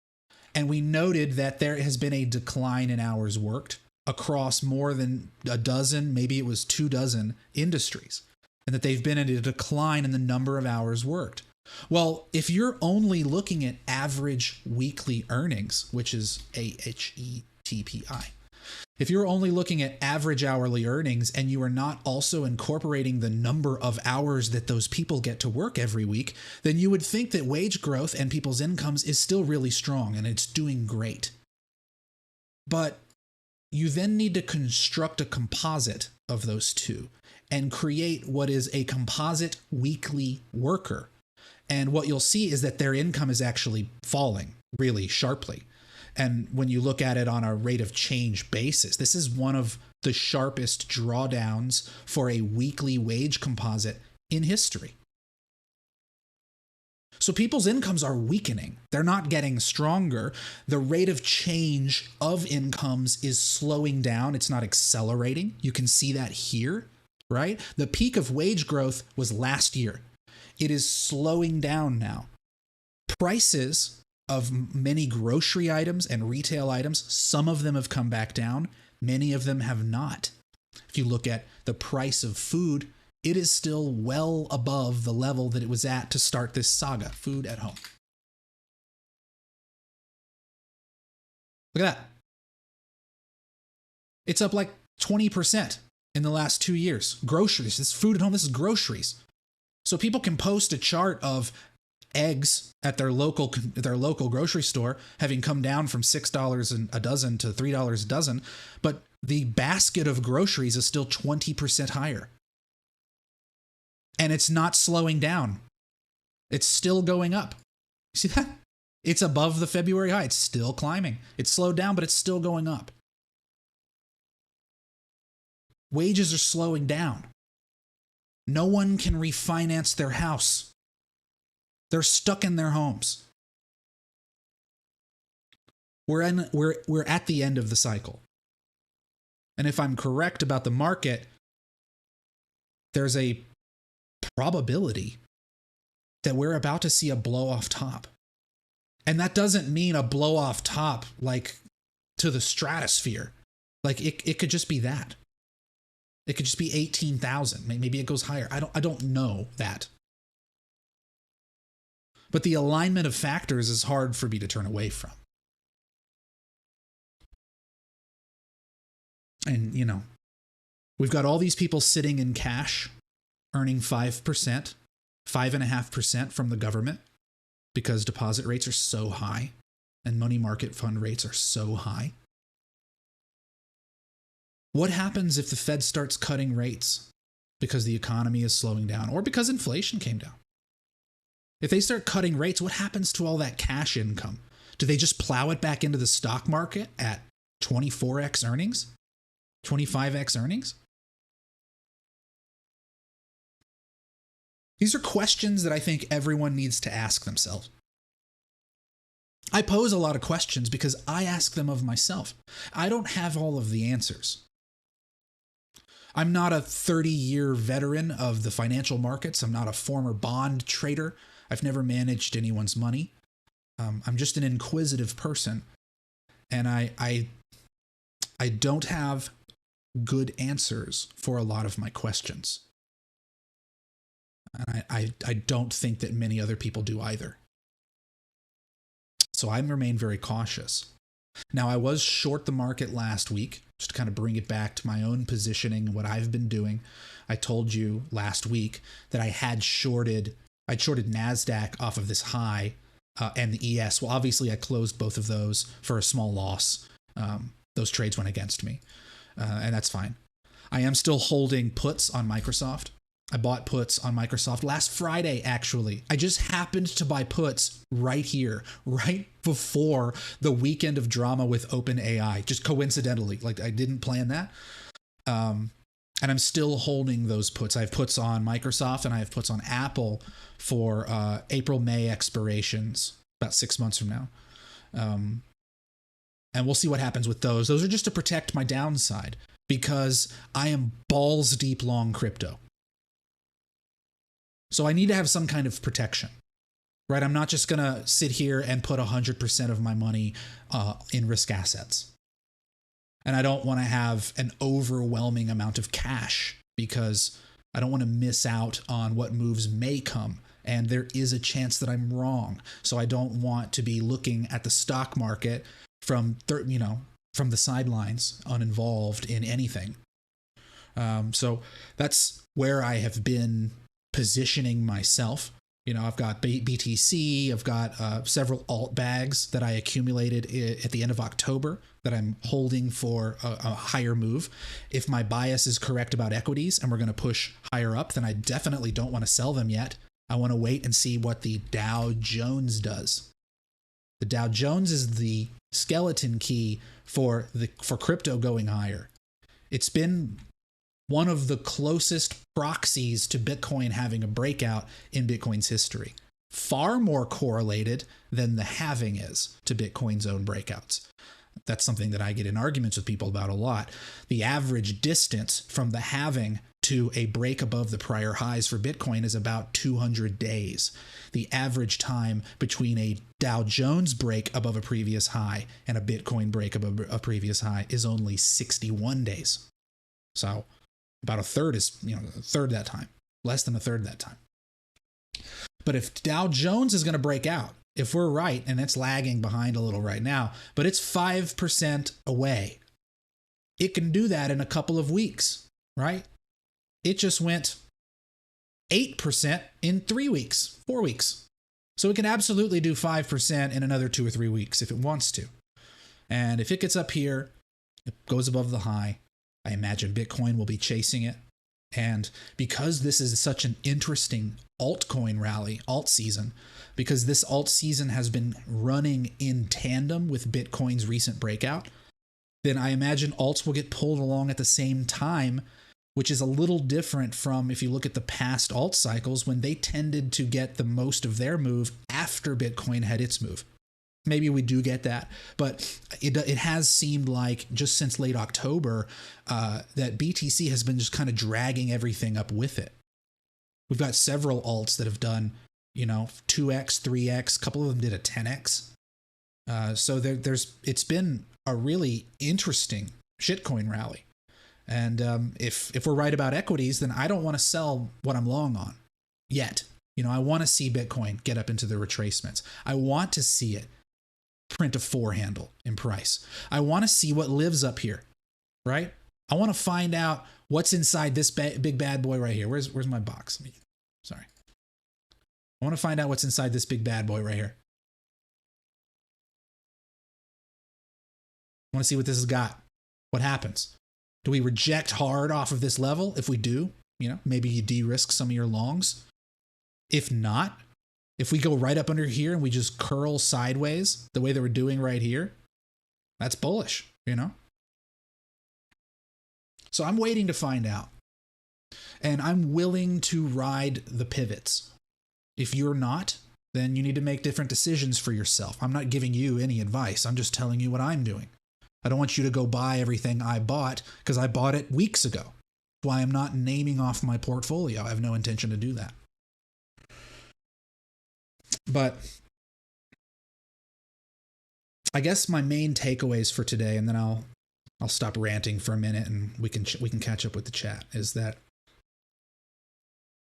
and we noted that there has been a decline in hours worked across more than a dozen, maybe it was 24 industries, and that they've been in a decline in the number of hours worked. Well, if you're only looking at average weekly earnings, which is AHETPI, if you're only looking at average hourly earnings and you are not also incorporating the number of hours that those people get to work every week, then you would think that wage growth and people's incomes is still really strong and it's doing great. But you then need to construct a composite of those two and create what is a composite weekly worker. And what you'll see is that their income is actually falling really sharply. And when you look at it on a rate of change basis, this is one of the sharpest drawdowns for a weekly wage composite in history. So people's incomes are weakening. They're not getting stronger. The rate of change of incomes is slowing down. It's not accelerating. You can see that here, right? The peak of wage growth was last year. It is slowing down now. Prices of many grocery items and retail items, some of them have come back down. Many of them have not. If you look at the price of food, it is still well above the level that it was at to start this saga, food at home. Look at that. It's up like 20% in the last 2 years. Groceries, this food at home, this is groceries. So people can post a chart of eggs at their local grocery store having come down from $6 a dozen to $3 a dozen, but the basket of groceries is still 20% higher. And it's not slowing down. It's still going up. See that? It's above the February high. It's still climbing. It's slowed down, but it's still going up. Wages are slowing down. No one can refinance their house. They're stuck in their homes. We're at the end of the cycle. And if I'm correct about the market, there's a probability that we're about to see a blow off top. And that doesn't mean a blow off top like to the stratosphere. Like it could just be that. It could just be 18,000. Maybe it goes higher. I don't know that. But the alignment of factors is hard for me to turn away from. And, we've got all these people sitting in cash, earning 5%, 5.5% from the government because deposit rates are so high and money market fund rates are so high. What happens if the Fed starts cutting rates because the economy is slowing down or because inflation came down? If they start cutting rates, what happens to all that cash income? Do they just plow it back into the stock market at 24x earnings? 25x earnings? These are questions that I think everyone needs to ask themselves. I pose a lot of questions because I ask them of myself. I don't have all of the answers. I'm not a 30-year veteran of the financial markets. I'm not a former bond trader. I've never managed anyone's money. I'm just an inquisitive person. And I don't have good answers for a lot of my questions. And I don't think that many other people do either. So I remain very cautious. Now, I was short the market last week, just to kind of bring it back to my own positioning and what I've been doing. I told you last week that I'd shorted NASDAQ off of this high and the ES. Well, obviously, I closed both of those for a small loss. Those trades went against me, and that's fine. I am still holding puts on Microsoft. I bought puts on Microsoft last Friday, actually. I just happened to buy puts right here, right before the weekend of drama with OpenAI, just coincidentally. Like, I didn't plan that. And I'm still holding those puts. I have puts on Microsoft and I have puts on Apple for April, May expirations, about 6 months from now. And we'll see what happens with those. Those are just to protect my downside because I am balls deep long crypto. So I need to have some kind of protection, right? I'm not just going to sit here and put 100% of my money in risk assets. And I don't want to have an overwhelming amount of cash because I don't want to miss out on what moves may come. And there is a chance that I'm wrong. So I don't want to be looking at the stock market from the sidelines, uninvolved in anything. So that's where I have been positioning myself. I've got BTC, I've got several alt bags that I accumulated at the end of October that I'm holding for a higher move. If my bias is correct about equities and we're going to push higher up, then I definitely don't want to sell them yet. I want to wait and see what the Dow Jones does. The Dow Jones is the skeleton key for crypto going higher. It's been one of the closest proxies to Bitcoin having a breakout in Bitcoin's history. Far more correlated than the halving is to Bitcoin's own breakouts. That's something that I get in arguments with people about a lot. The average distance from the halving to a break above the prior highs for Bitcoin is about 200 days. The average time between a Dow Jones break above a previous high and a Bitcoin break above a previous high is only 61 days. So about a third that time, less than a third that time. But if Dow Jones is going to break out, if we're right, and it's lagging behind a little right now, but it's 5% away, it can do that in a couple of weeks, right? It just went 8% in 3 weeks, 4 weeks. So it can absolutely do 5% in another 2 or 3 weeks if it wants to. And if it gets up here, it goes above the high, I imagine Bitcoin will be chasing it. And because this is such an interesting altcoin rally, alt season, because this alt season has been running in tandem with Bitcoin's recent breakout, then I imagine alts will get pulled along at the same time, which is a little different from if you look at the past alt cycles when they tended to get the most of their move after Bitcoin had its move. Maybe we do get that, but it has seemed like just since late October that BTC has been just kind of dragging everything up with it. We've got several alts that have done, 2x, 3x, a couple of them did a 10x. So it's been a really interesting shitcoin rally. And if we're right about equities, then I don't want to sell what I'm long on yet. I want to see Bitcoin get up into the retracements. I want to see it print a 4 handle in price. I want to see what lives up here, right? I want to find out what's inside this big bad boy right here. Where's my box? Sorry. I want to find out what's inside this big bad boy right here. I want to see what this has got. What happens? Do we reject hard off of this level? If we do, maybe you de-risk some of your longs. If not, if we go right up under here and we just curl sideways the way that we're doing right here, that's bullish, So I'm waiting to find out. And I'm willing to ride the pivots. If you're not, then you need to make different decisions for yourself. I'm not giving you any advice. I'm just telling you what I'm doing. I don't want you to go buy everything I bought because I bought it weeks ago. That's why I'm not naming off my portfolio. I have no intention to do that. But I guess my main takeaways for today, and then I'll stop ranting for a minute and we can catch up with the chat, is that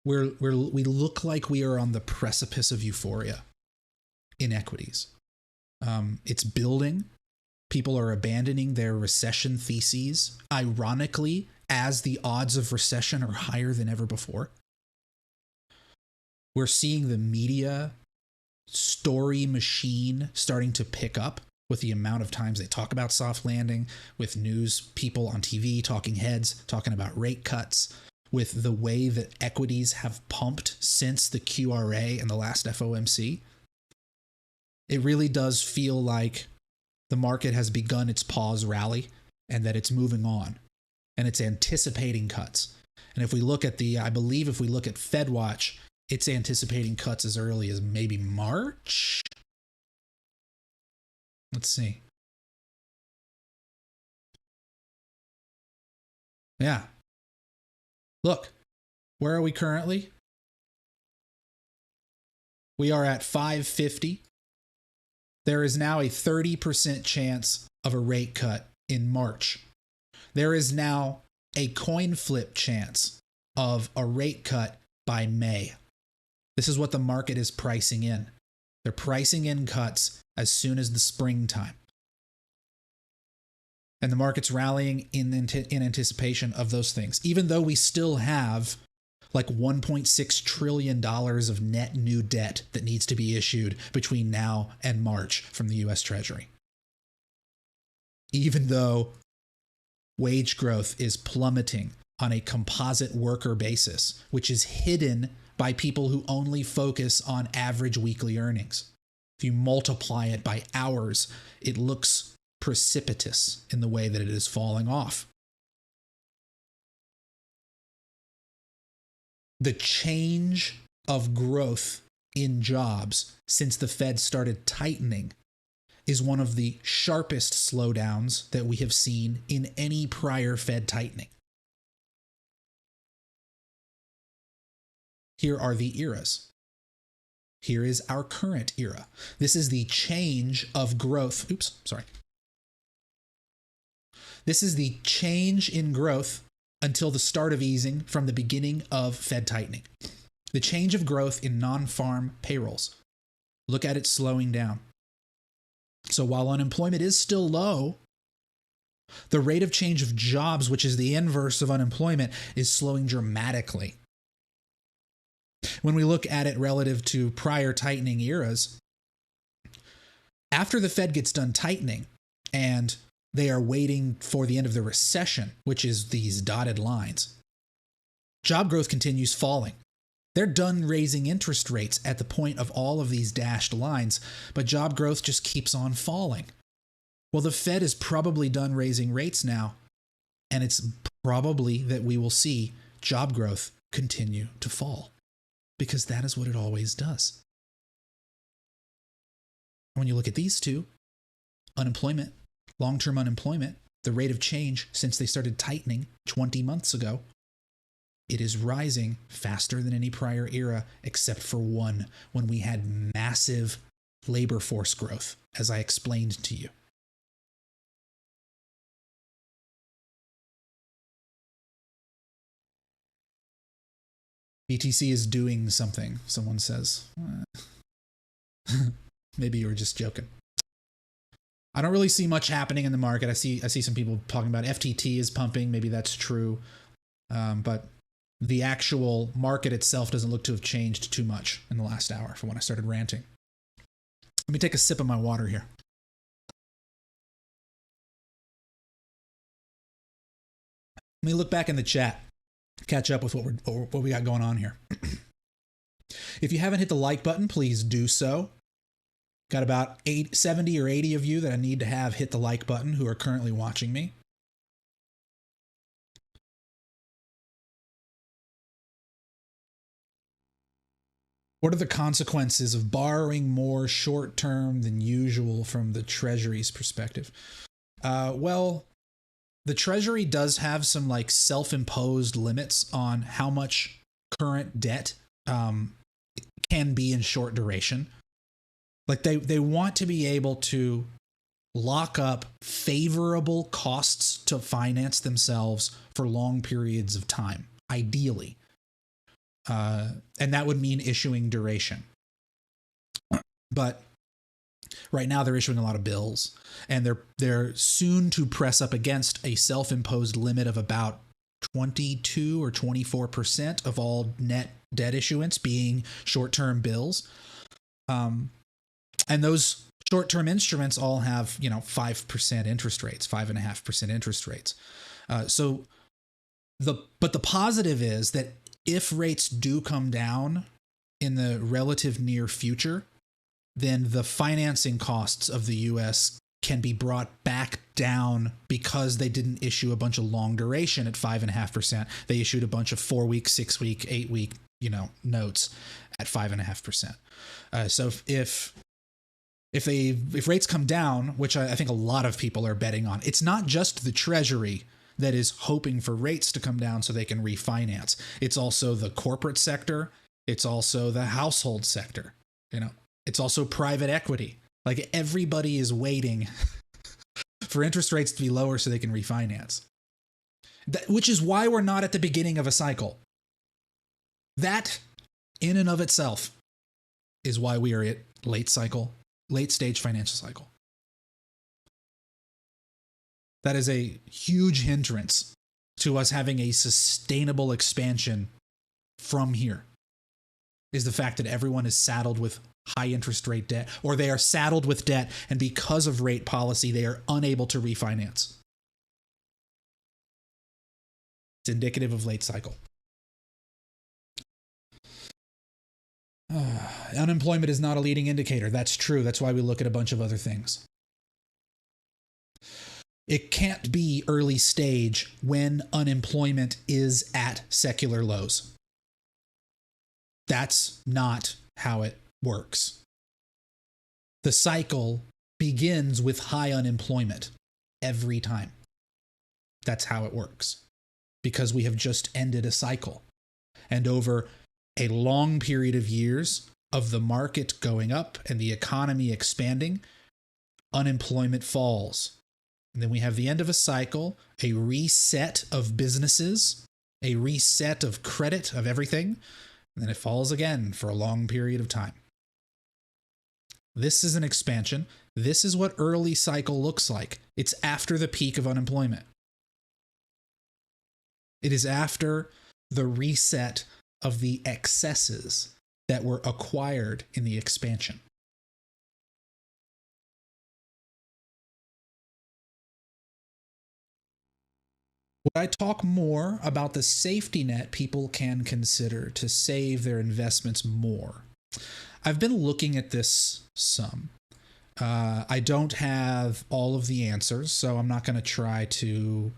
we look like we are on the precipice of euphoria in equities. It's building. People are abandoning their recession theses, ironically, as the odds of recession are higher than ever before. We're seeing the media story machine starting to pick up with the amount of times they talk about soft landing, with news people on TV, talking heads, talking about rate cuts, with the way that equities have pumped since the QRA and the last FOMC. It really does feel like the market has begun its pause rally and that it's moving on and it's anticipating cuts. And if we look at I believe if we look at FedWatch, it's anticipating cuts as early as maybe March. Let's see. Yeah. Look, where are we currently? We are at 550. There is now a 30% chance of a rate cut in March. There is now a coin flip chance of a rate cut by May. This is what the market is pricing in. They're pricing in cuts as soon as the springtime. And the market's rallying in anticipation of those things, even though we still have like $1.6 trillion of net new debt that needs to be issued between now and March from the US Treasury. Even though wage growth is plummeting on a composite worker basis, which is hidden by people who only focus on average weekly earnings. If you multiply it by hours, it looks precipitous in the way that it is falling off. The change of growth in jobs since the Fed started tightening is one of the sharpest slowdowns that we have seen in any prior Fed tightening. Here are the eras. Here is our current era. This is the change of growth. This is the change in growth until the start of easing from the beginning of Fed tightening. The change of growth in non-farm payrolls. Look at it slowing down. So while unemployment is still low, the rate of change of jobs, which is the inverse of unemployment, is slowing dramatically. When we look at it relative to prior tightening eras, after the Fed gets done tightening and they are waiting for the end of the recession, which is these dotted lines, job growth continues falling. They're done raising interest rates at the point of all of these dashed lines, but job growth just keeps on falling. Well, the Fed is probably done raising rates now, and it's probably that we will see job growth continue to fall, because that is what it always does. When you look at these two, unemployment, long-term unemployment, the rate of change since they started tightening 20 months ago, it is rising faster than any prior era, except for one, when we had massive labor force growth, as I explained to you. BTC is doing something, someone says. Maybe you were just joking. I don't really see much happening in the market. I see some people talking about FTT is pumping. Maybe that's true. But the actual market itself doesn't look to have changed too much in the last hour from when I started ranting. Let me take a sip of my water here. Let me look back in the chat, catch up with what we got going on here. If you haven't hit the like button, please do so. Got about 70 or 80 of you that I need to have hit the like button who are currently watching me. What are the consequences of borrowing more short-term than usual from the Treasury's perspective? Well, the Treasury does have some like self-imposed limits on how much current debt can be in short duration. Like they want to be able to lock up favorable costs to finance themselves for long periods of time, ideally. And that would mean issuing duration. But Right now they're issuing a lot of bills, and they're soon to press up against a self-imposed limit of about 22 or 24% of all net debt issuance being short-term bills. And those short-term instruments all have, 5% interest rates, 5.5% interest rates. But the positive is that if rates do come down in the relative near future, then the financing costs of the U.S. can be brought back down because they didn't issue a bunch of long duration at 5.5%. They issued a bunch of 4-week, 6-week, 8-week, notes at 5.5%. So if rates come down, which I think a lot of people are betting on, it's not just the Treasury that is hoping for rates to come down so they can refinance. It's also the corporate sector. It's also the household sector. It's also private equity. Like, everybody is waiting for interest rates to be lower so they can refinance. Which is why we're not at the beginning of a cycle. That, in and of itself, is why we are at late stage financial cycle. That is a huge hindrance to us having a sustainable expansion from here, is the fact that everyone is saddled with high interest rate debt, or they are saddled with debt, and because of rate policy, they are unable to refinance. It's indicative of late cycle. Unemployment is not a leading indicator. That's true. That's why we look at a bunch of other things. It can't be early stage when unemployment is at secular lows. That's not how it works. The cycle begins with high unemployment every time. That's how it works, because we have just ended a cycle. And over a long period of years of the market going up and the economy expanding, unemployment falls. And then we have the end of a cycle, a reset of businesses, a reset of credit, of everything, and then it falls again for a long period of time. This is an expansion. This is what early cycle looks like. It's after the peak of unemployment. It is after the reset of the excesses that were acquired in the expansion. Would I talk more about the safety net people can consider to save their investments more? I've been looking at this some. I don't have all of the answers, so I'm not going to try to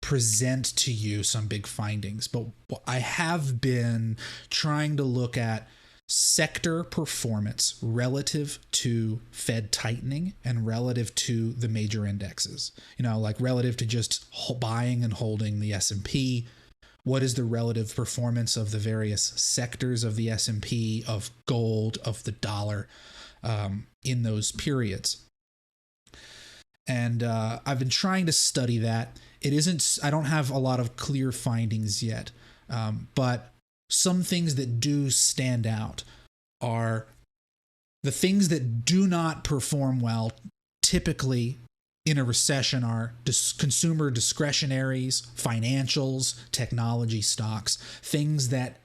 present to you some big findings, but I have been trying to look at sector performance relative to Fed tightening and relative to the major indexes. Like relative to just buying and holding the S&P. What is the relative performance of the various sectors of the S&P, of gold, of the dollar in those periods? And I've been trying to study that. I don't have a lot of clear findings yet, but some things that do stand out are the things that do not perform well typically in a recession are consumer discretionaries, financials, technology stocks, things that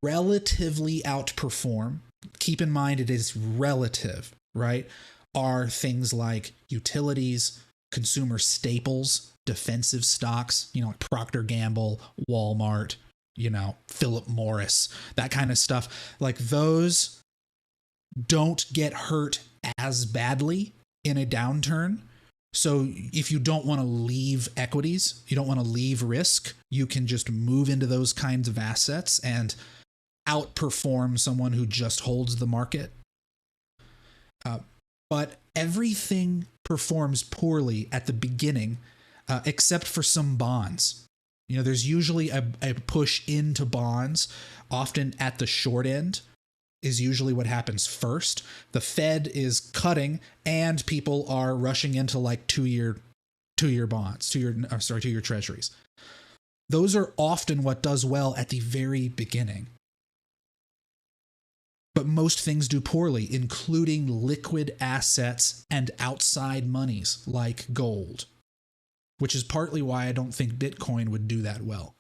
relatively outperform. Keep in mind it is relative, right? Are things like utilities, consumer staples, defensive stocks, like Procter & Gamble, Walmart, Philip Morris, that kind of stuff. Like, those don't get hurt as badly in a downturn. So if you don't want to leave equities, you don't want to leave risk, you can just move into those kinds of assets and outperform someone who just holds the market. But everything performs poorly at the beginning, except for some bonds. There's usually a push into bonds, often at the short end is usually what happens first. The Fed is cutting and people are rushing into like two-year bonds, two-year treasuries. Those are often what does well at the very beginning. But most things do poorly, including liquid assets and outside monies like gold, which is partly why I don't think Bitcoin would do that well.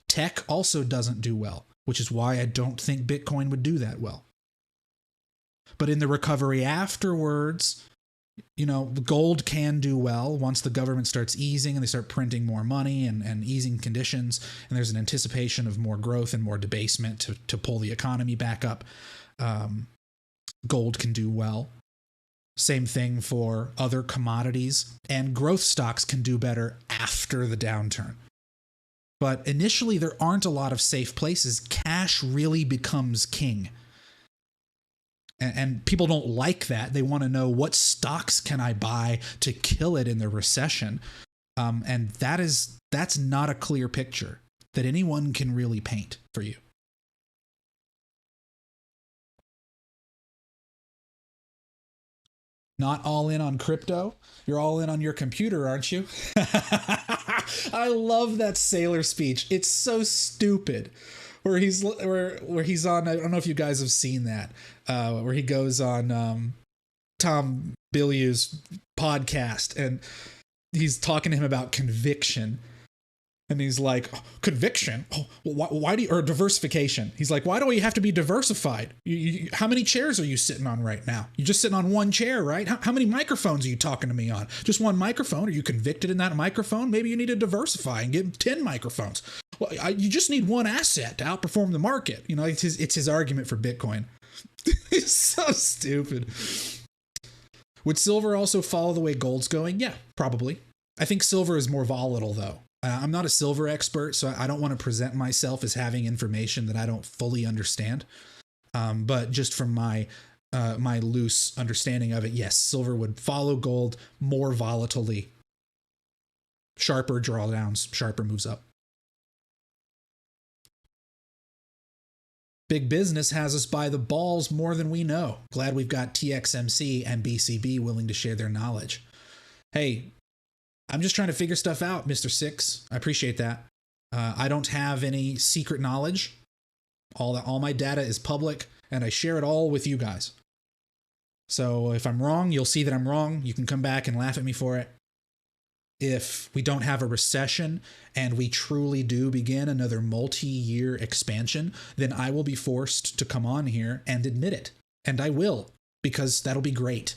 Tech also doesn't do well, which is why I don't think Bitcoin would do that well. But in the recovery afterwards, gold can do well once the government starts easing and they start printing more money and easing conditions, and there's an anticipation of more growth and more debasement to pull the economy back up. Gold can do well. Same thing for other commodities, and growth stocks can do better after the downturn. But initially, there aren't a lot of safe places. Cash really becomes king. And people don't like that. They want to know, what stocks can I buy to kill it in the recession? And that's not a clear picture that anyone can really paint for you. Not all in on crypto? You're all in on your computer, aren't you? I love that Sailor speech. It's so stupid. Where he's on, I don't know if you guys have seen that, where he goes on Tom Bilyeu's podcast, and he's talking to him about conviction. And he's like, oh, conviction? Oh, why do you, or diversification? He's like, why do you have to be diversified? How many chairs are you sitting on right now? You're just sitting on one chair, right? How many microphones are you talking to me on? Just one microphone? Are you convicted in that microphone? Maybe you need to diversify and get 10 microphones. Well, you just need one asset to outperform the market. It's his argument for Bitcoin. It's so stupid. Would silver also follow the way gold's going? Yeah, probably. I think silver is more volatile, though. I'm not a silver expert, so I don't want to present myself as having information that I don't fully understand. But just from my loose understanding of it, yes, silver would follow gold more volatilely. Sharper drawdowns, sharper moves up. Big business has us by the balls more than we know. Glad we've got TXMC and BCB willing to share their knowledge. Hey, I'm just trying to figure stuff out, Mr. Six. I appreciate that. I don't have any secret knowledge. All my data is public, and I share it all with you guys. So if I'm wrong, you'll see that I'm wrong. You can come back and laugh at me for it. If we don't have a recession and we truly do begin another multi-year expansion, then I will be forced to come on here and admit it. And I will, because that'll be great.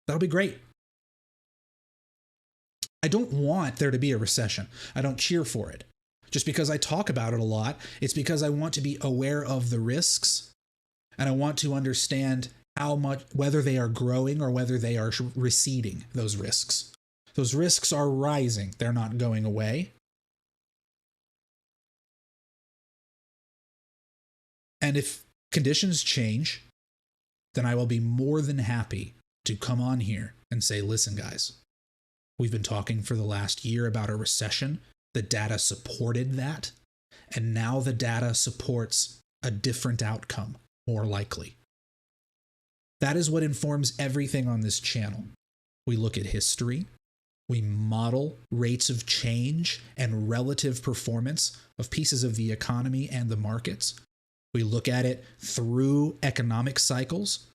That'll be great. I don't want there to be a recession. I don't cheer for it. Just because I talk about it a lot, it's because I want to be aware of the risks, and I want to understand how much, whether they are growing or whether they are receding, those risks. Those risks are rising. They're not going away. And if conditions change, then I will be more than happy to come on here and say, listen, guys, we've been talking for the last year about a recession. The data supported that. And now the data supports a different outcome, more likely. That is what informs everything on this channel. We look at history. We model rates of change and relative performance of pieces of the economy and the markets. We look at it through economic cycles,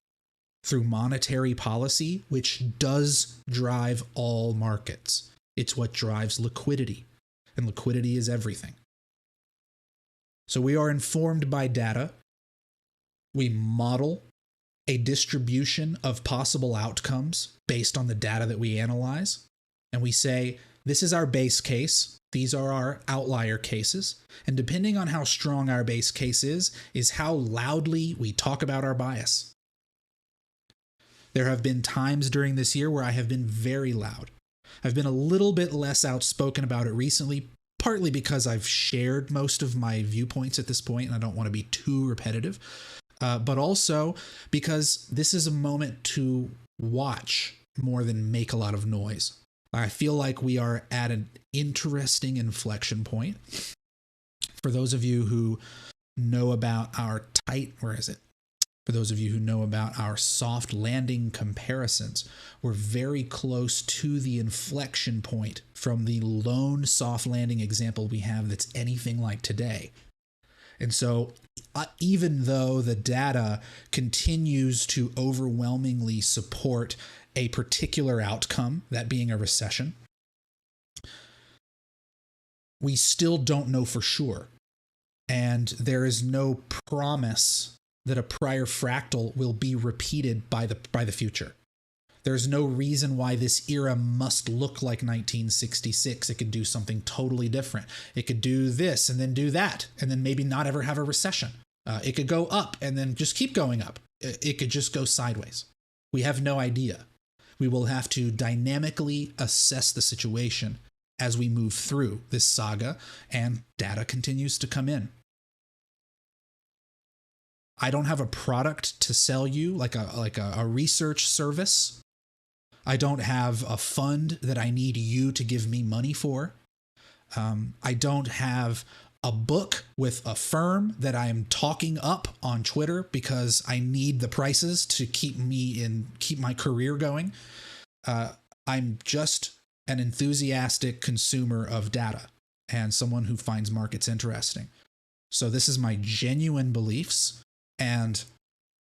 through monetary policy, which does drive all markets. It's what drives liquidity, and liquidity is everything. So we are informed by data. We model a distribution of possible outcomes based on the data that we analyze. And we say, this is our base case. These are our outlier cases. And depending on how strong our base case is how loudly we talk about our bias. There have been times during this year where I have been very loud. I've been a little bit less outspoken about it recently, partly because I've shared most of my viewpoints at this point and I don't want to be too repetitive, but also because this is a moment to watch more than make a lot of noise. I feel like we are at an interesting inflection point. For those of you who know about our For those of you who know about our soft landing comparisons, we're very close to the inflection point from the lone soft landing example we have that's anything like today. And so even though the data continues to overwhelmingly support a particular outcome, that being a recession, we still don't know for sure. And there is no promise that a prior fractal will be repeated by the future. There's no reason why this era must look like 1966. It could do something totally different. It could do this and then do that, and then maybe not ever have a recession. It could go up and then just keep going up. It could just go sideways. We have no idea. We will have to dynamically assess the situation as we move through this saga and data continues to come in. I don't have a product to sell you like a research service. I don't have a fund that I need you to give me money for. I don't have a book with a firm that I am talking up on Twitter because I need the prices to keep my career going. I'm just an enthusiastic consumer of data and someone who finds markets interesting. So this is my genuine beliefs, and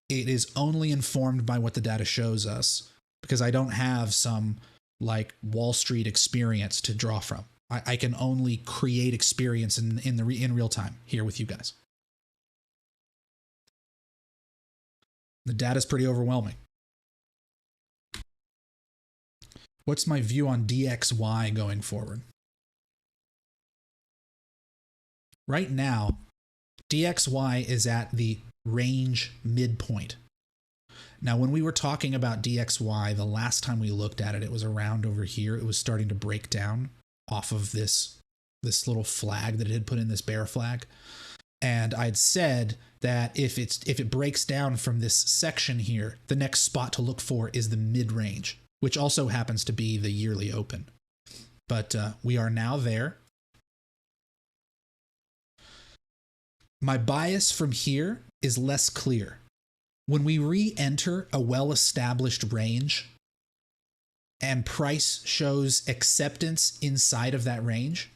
it is only informed by what the data shows us, because I don't have some like Wall Street experience to draw from. I can only create experience in real time here with you guys. The data is pretty overwhelming. What's my view on DXY going forward? Right now, DXY is at the range midpoint. Now, when we were talking about DXY, the last time we looked at it, it was around over here. It was starting to break down off of this little flag that it had put in, this bear flag. And I'd said that if it breaks down from this section here, the next spot to look for is the mid-range, which also happens to be the yearly open. But we are now there. My bias from here is less clear. When we re-enter a well-established range and price shows acceptance inside of that range,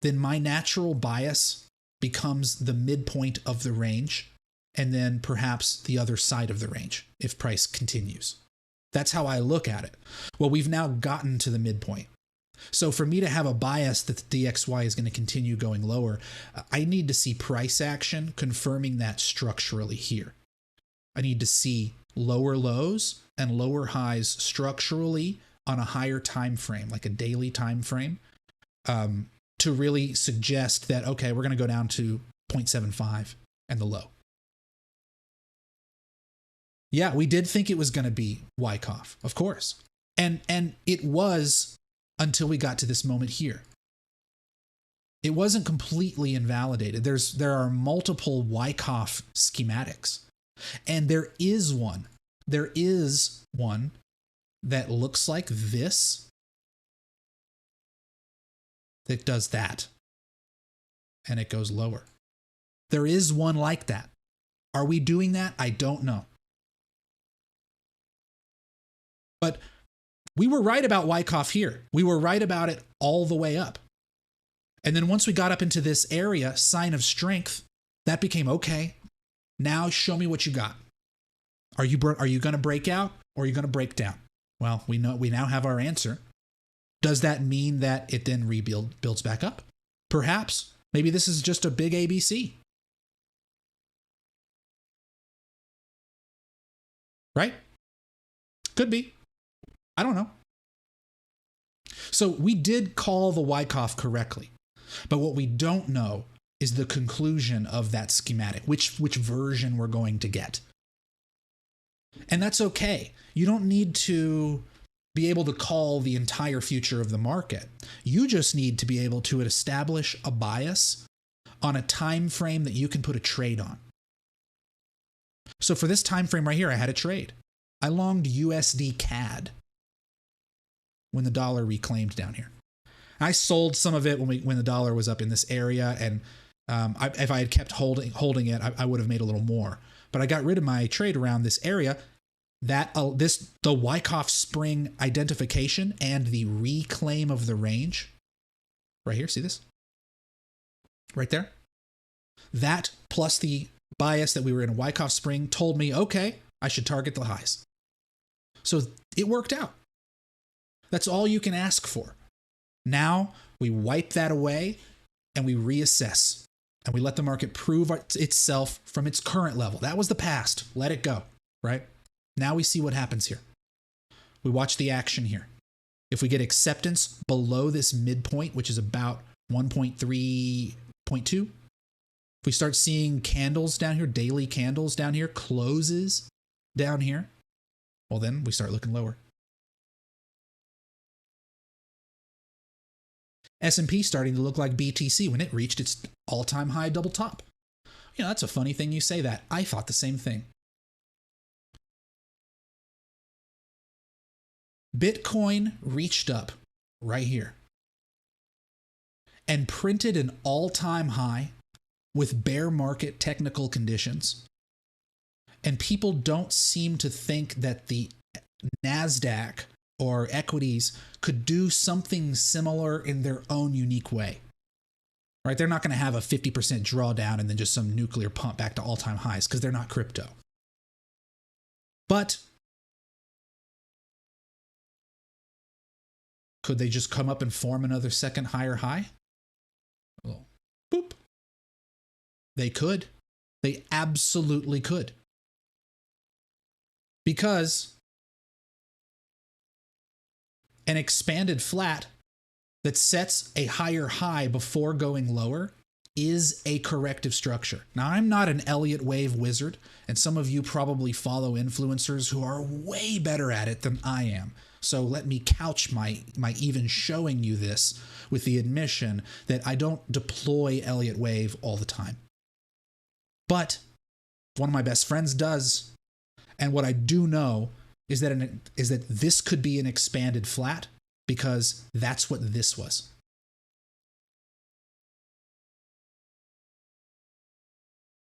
then my natural bias becomes the midpoint of the range and then perhaps the other side of the range if price continues. That's how I look at it. Well, we've now gotten to the midpoint. So for me to have a bias that the DXY is going to continue going lower, I need to see price action confirming that structurally here. I need to see lower lows and lower highs structurally on a higher time frame, like a daily time frame, to really suggest that, okay, we're going to go down to 0.75 and the low. Yeah, we did think it was going to be Wyckoff, of course. And it was until we got to this moment here. It wasn't completely invalidated. There are multiple Wyckoff schematics. And there is one that looks like this, that does that, and it goes lower. There is one like that. Are we doing that? I don't know. But we were right about Wyckoff here. We were right about it all the way up. And then once we got up into this area, sign of strength, that became okay. Now show me what you got. Are you going to break out or are you going to break down? Well, we now have our answer. Does that mean that it then builds back up? Perhaps. Maybe this is just a big ABC. Right? Could be. I don't know. So we did call the Wyckoff correctly. But what we don't know is the conclusion of that schematic, which version we're going to get. And that's okay. You don't need to be able to call the entire future of the market. You just need to be able to establish a bias on a time frame that you can put a trade on. So for this time frame right here, I had a trade. I longed USD CAD when the dollar reclaimed down here. I sold some of it when the dollar was up in this area, and if I had kept holding it, I would have made a little more. But I got rid of my trade around this area. The Wyckoff spring identification and the reclaim of the range right here. See this? Right there. That plus the bias that we were in a Wyckoff spring told me, okay, I should target the highs. So it worked out. That's all you can ask for. Now we wipe that away and we reassess and we let the market prove itself from its current level. That was the past. Let it go, right? Now we see what happens here. We watch the action here. If we get acceptance below this midpoint, which is about 1.3.2, if we start seeing candles down here, daily candles down here, closes down here, well, then we start looking lower. S&P starting to look like BTC when it reached its all-time high double top. You know, that's a funny thing you say that. I thought the same thing. Bitcoin reached up right here and printed an all-time high with bear market technical conditions. And people don't seem to think that the NASDAQ or equities could do something similar in their own unique way. Right? They're not going to have a 50% drawdown and then just some nuclear pump back to all-time highs because they're not crypto. But could they just come up and form another second higher high? Well, boop. They could. They absolutely could. Because an expanded flat that sets a higher high before going lower is a corrective structure. Now, I'm not an Elliot wave wizard, and some of you probably follow influencers who are way better at it than I am. So let me couch my even showing you this with the admission that I don't deploy Elliot wave all the time. But one of my best friends does. And what I do know is that this could be an expanded flat because that's what this was.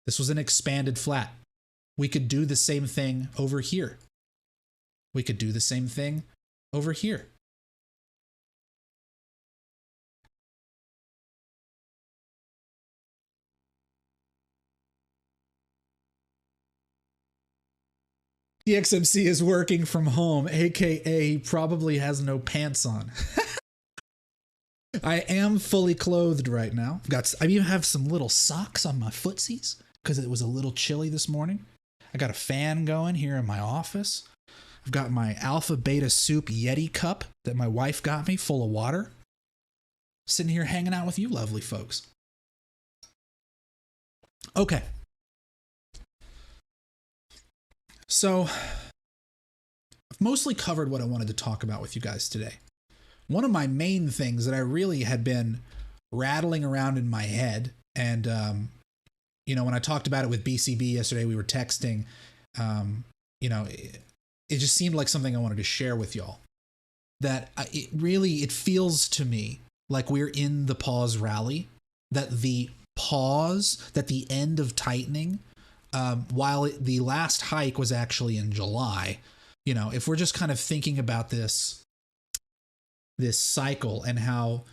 This was an expanded flat. We could do the same thing over here. We could do the same thing over here. The XMC is working from home, aka probably has no pants on. I am fully clothed right now. I even have some little socks on my footsies because it was a little chilly this morning. I got a fan going here in my office. I've got my Alpha Beta Soup Yeti cup that my wife got me full of water. Sitting here hanging out with you lovely folks. Okay. So, I've mostly covered what I wanted to talk about with you guys today. One of my main things that I really had been rattling around in my head, and, when I talked about it with BCB yesterday, we were texting, it just seemed like something I wanted to share with y'all. That it feels to me like we're in the pause rally, that the end of tightening, while the last hike was actually in July, if we're just kind of thinking about this cycle and how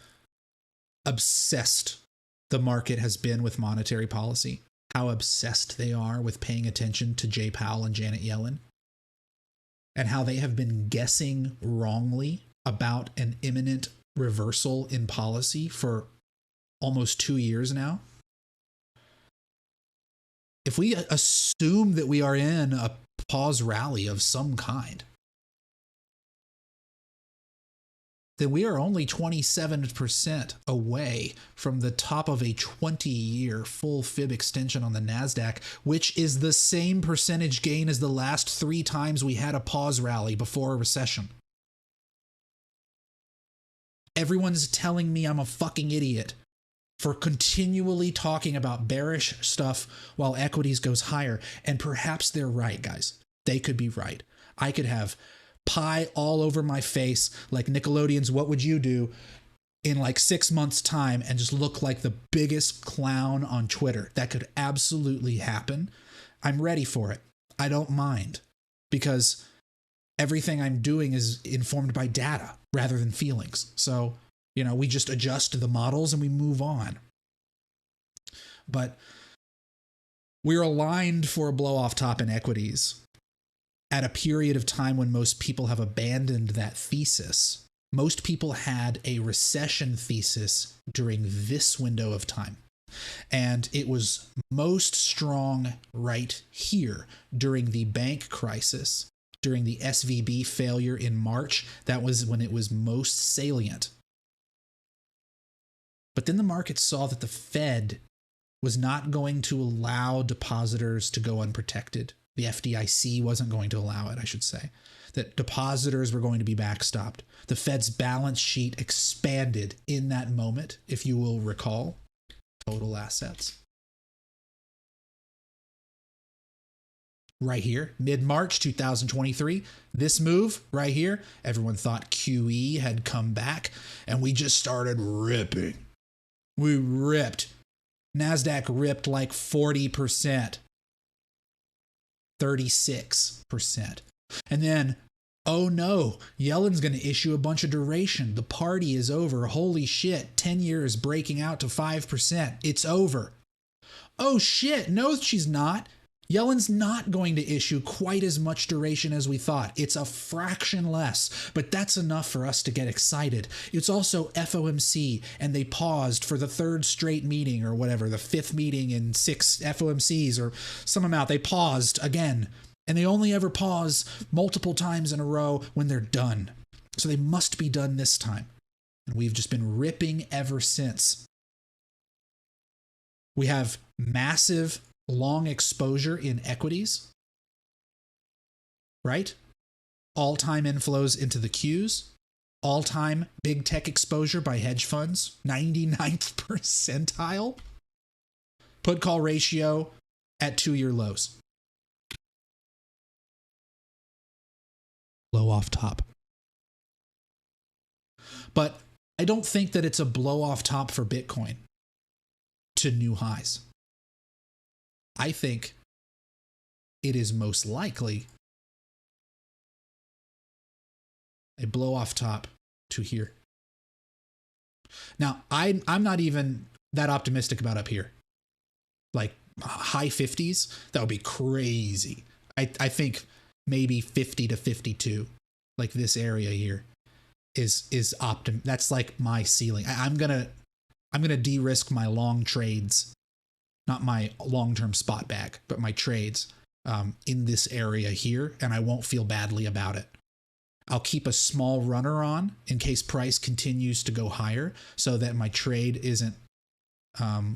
obsessed the market has been with monetary policy, how obsessed they are with paying attention to Jay Powell and Janet Yellen, and how they have been guessing wrongly about an imminent reversal in policy for almost 2 years now. If we assume that we are in a pause rally of some kind, then we are only 27% away from the top of a 20-year full fib extension on the NASDAQ, which is the same percentage gain as the last 3 times we had a pause rally before a recession. Everyone's telling me I'm a fucking idiot for continually talking about bearish stuff while equities goes higher. And perhaps they're right, guys. They could be right. I could have pie all over my face like Nickelodeon's What Would You Do in like 6 months' time and just look like the biggest clown on Twitter. That could absolutely happen. I'm ready for it. I don't mind because everything I'm doing is informed by data rather than feelings. So, we just adjust the models and we move on. But We're aligned for a blow off top in equities at a period of time when most people have abandoned that thesis. Most people had a recession thesis during this window of time. And it was most strong right here during the bank crisis, during the SVB failure in March. That was when it was most salient. But then the market saw that the Fed was not going to allow depositors to go unprotected. The FDIC wasn't going to allow it, I should say. That depositors were going to be backstopped. The Fed's balance sheet expanded in that moment, if you will recall. Total assets. Right here, mid-March 2023, this move right here, everyone thought QE had come back, and we just started ripping. We ripped. NASDAQ ripped like 40%, 36%. And then, oh no, Yellen's going to issue a bunch of duration. The party is over. Holy shit, 10 years breaking out to 5%. It's over. Oh shit, no, she's not. Yellen's not going to issue quite as much duration as we thought. It's a fraction less, but that's enough for us to get excited. It's also FOMC, and they paused for the third straight meeting or whatever, the fifth meeting in 6 FOMCs or some amount. They paused again, and they only ever pause multiple times in a row when they're done. So they must be done this time. And we've just been ripping ever since. We have massive long exposure in equities, right? All-time inflows into the Qs, all-time big tech exposure by hedge funds, 99th percentile, put call ratio at 2-year lows. Blow off top. But I don't think that it's a blow off top for Bitcoin to new highs. I think it is most likely a blow off top to here. Now, I'm not even that optimistic about up here. Like high 50s, that would be crazy. I think maybe 50 to 52, like this area here is that's like my ceiling. I'm gonna de-risk my long trades. Not my long-term spot bag, but my trades in this area here, and I won't feel badly about it. I'll keep a small runner on in case price continues to go higher so that my trade isn't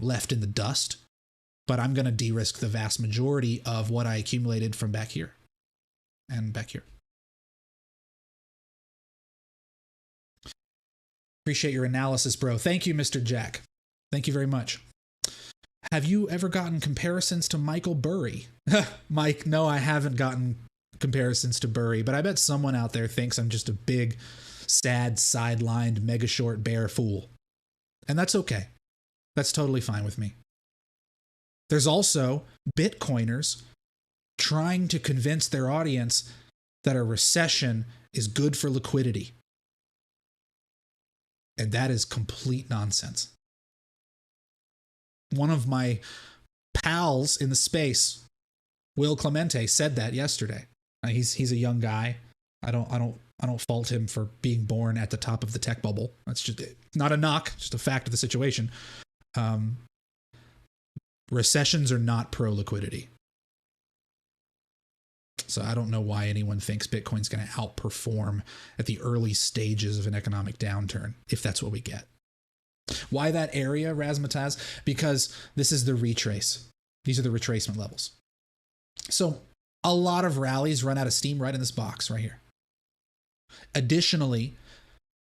left in the dust, but I'm going to de-risk the vast majority of what I accumulated from back here and back here. Appreciate your analysis, bro. Thank you, Mr. Jack. Thank you very much. Have you ever gotten comparisons to Michael Burry? Mike, no, I haven't gotten comparisons to Burry, but I bet someone out there thinks I'm just a big, sad, sidelined, mega short bear fool. And that's okay. That's totally fine with me. There's also Bitcoiners trying to convince their audience that a recession is good for liquidity. And that is complete nonsense. One of my pals in the space, Will Clemente, said that yesterday. He's a young guy. I don't fault him for being born at the top of the tech bubble. That's just not a knock, just a fact of the situation. Recessions are not pro liquidity. So I don't know why anyone thinks Bitcoin's going to outperform at the early stages of an economic downturn, if that's what we get. Why that area, Razmataz? Because this is the retrace. These are the retracement levels. So a lot of rallies run out of steam right in this box right here. Additionally,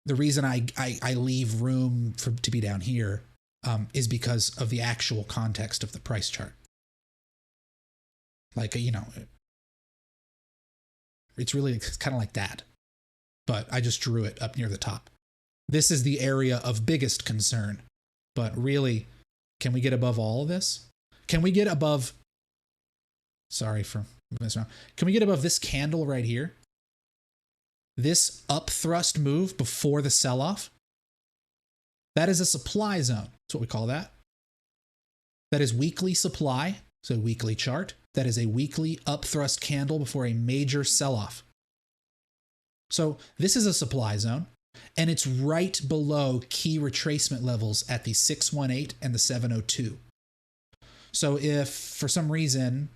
the reason I leave room to be down here is because of the actual context of the price chart. Like, it's kind of like that. But I just drew it up near the top. This is the area of biggest concern. But really, can we get above all of this? Can we get above... Sorry for moving this around. Can we get above this candle right here? This up thrust move before the sell-off? That is a supply zone. That's what we call that. That is weekly supply So weekly chart, that is a weekly upthrust candle before a major sell-off. So this is a supply zone, and it's right below key retracement levels at the 618 and the 702. So if for some reason,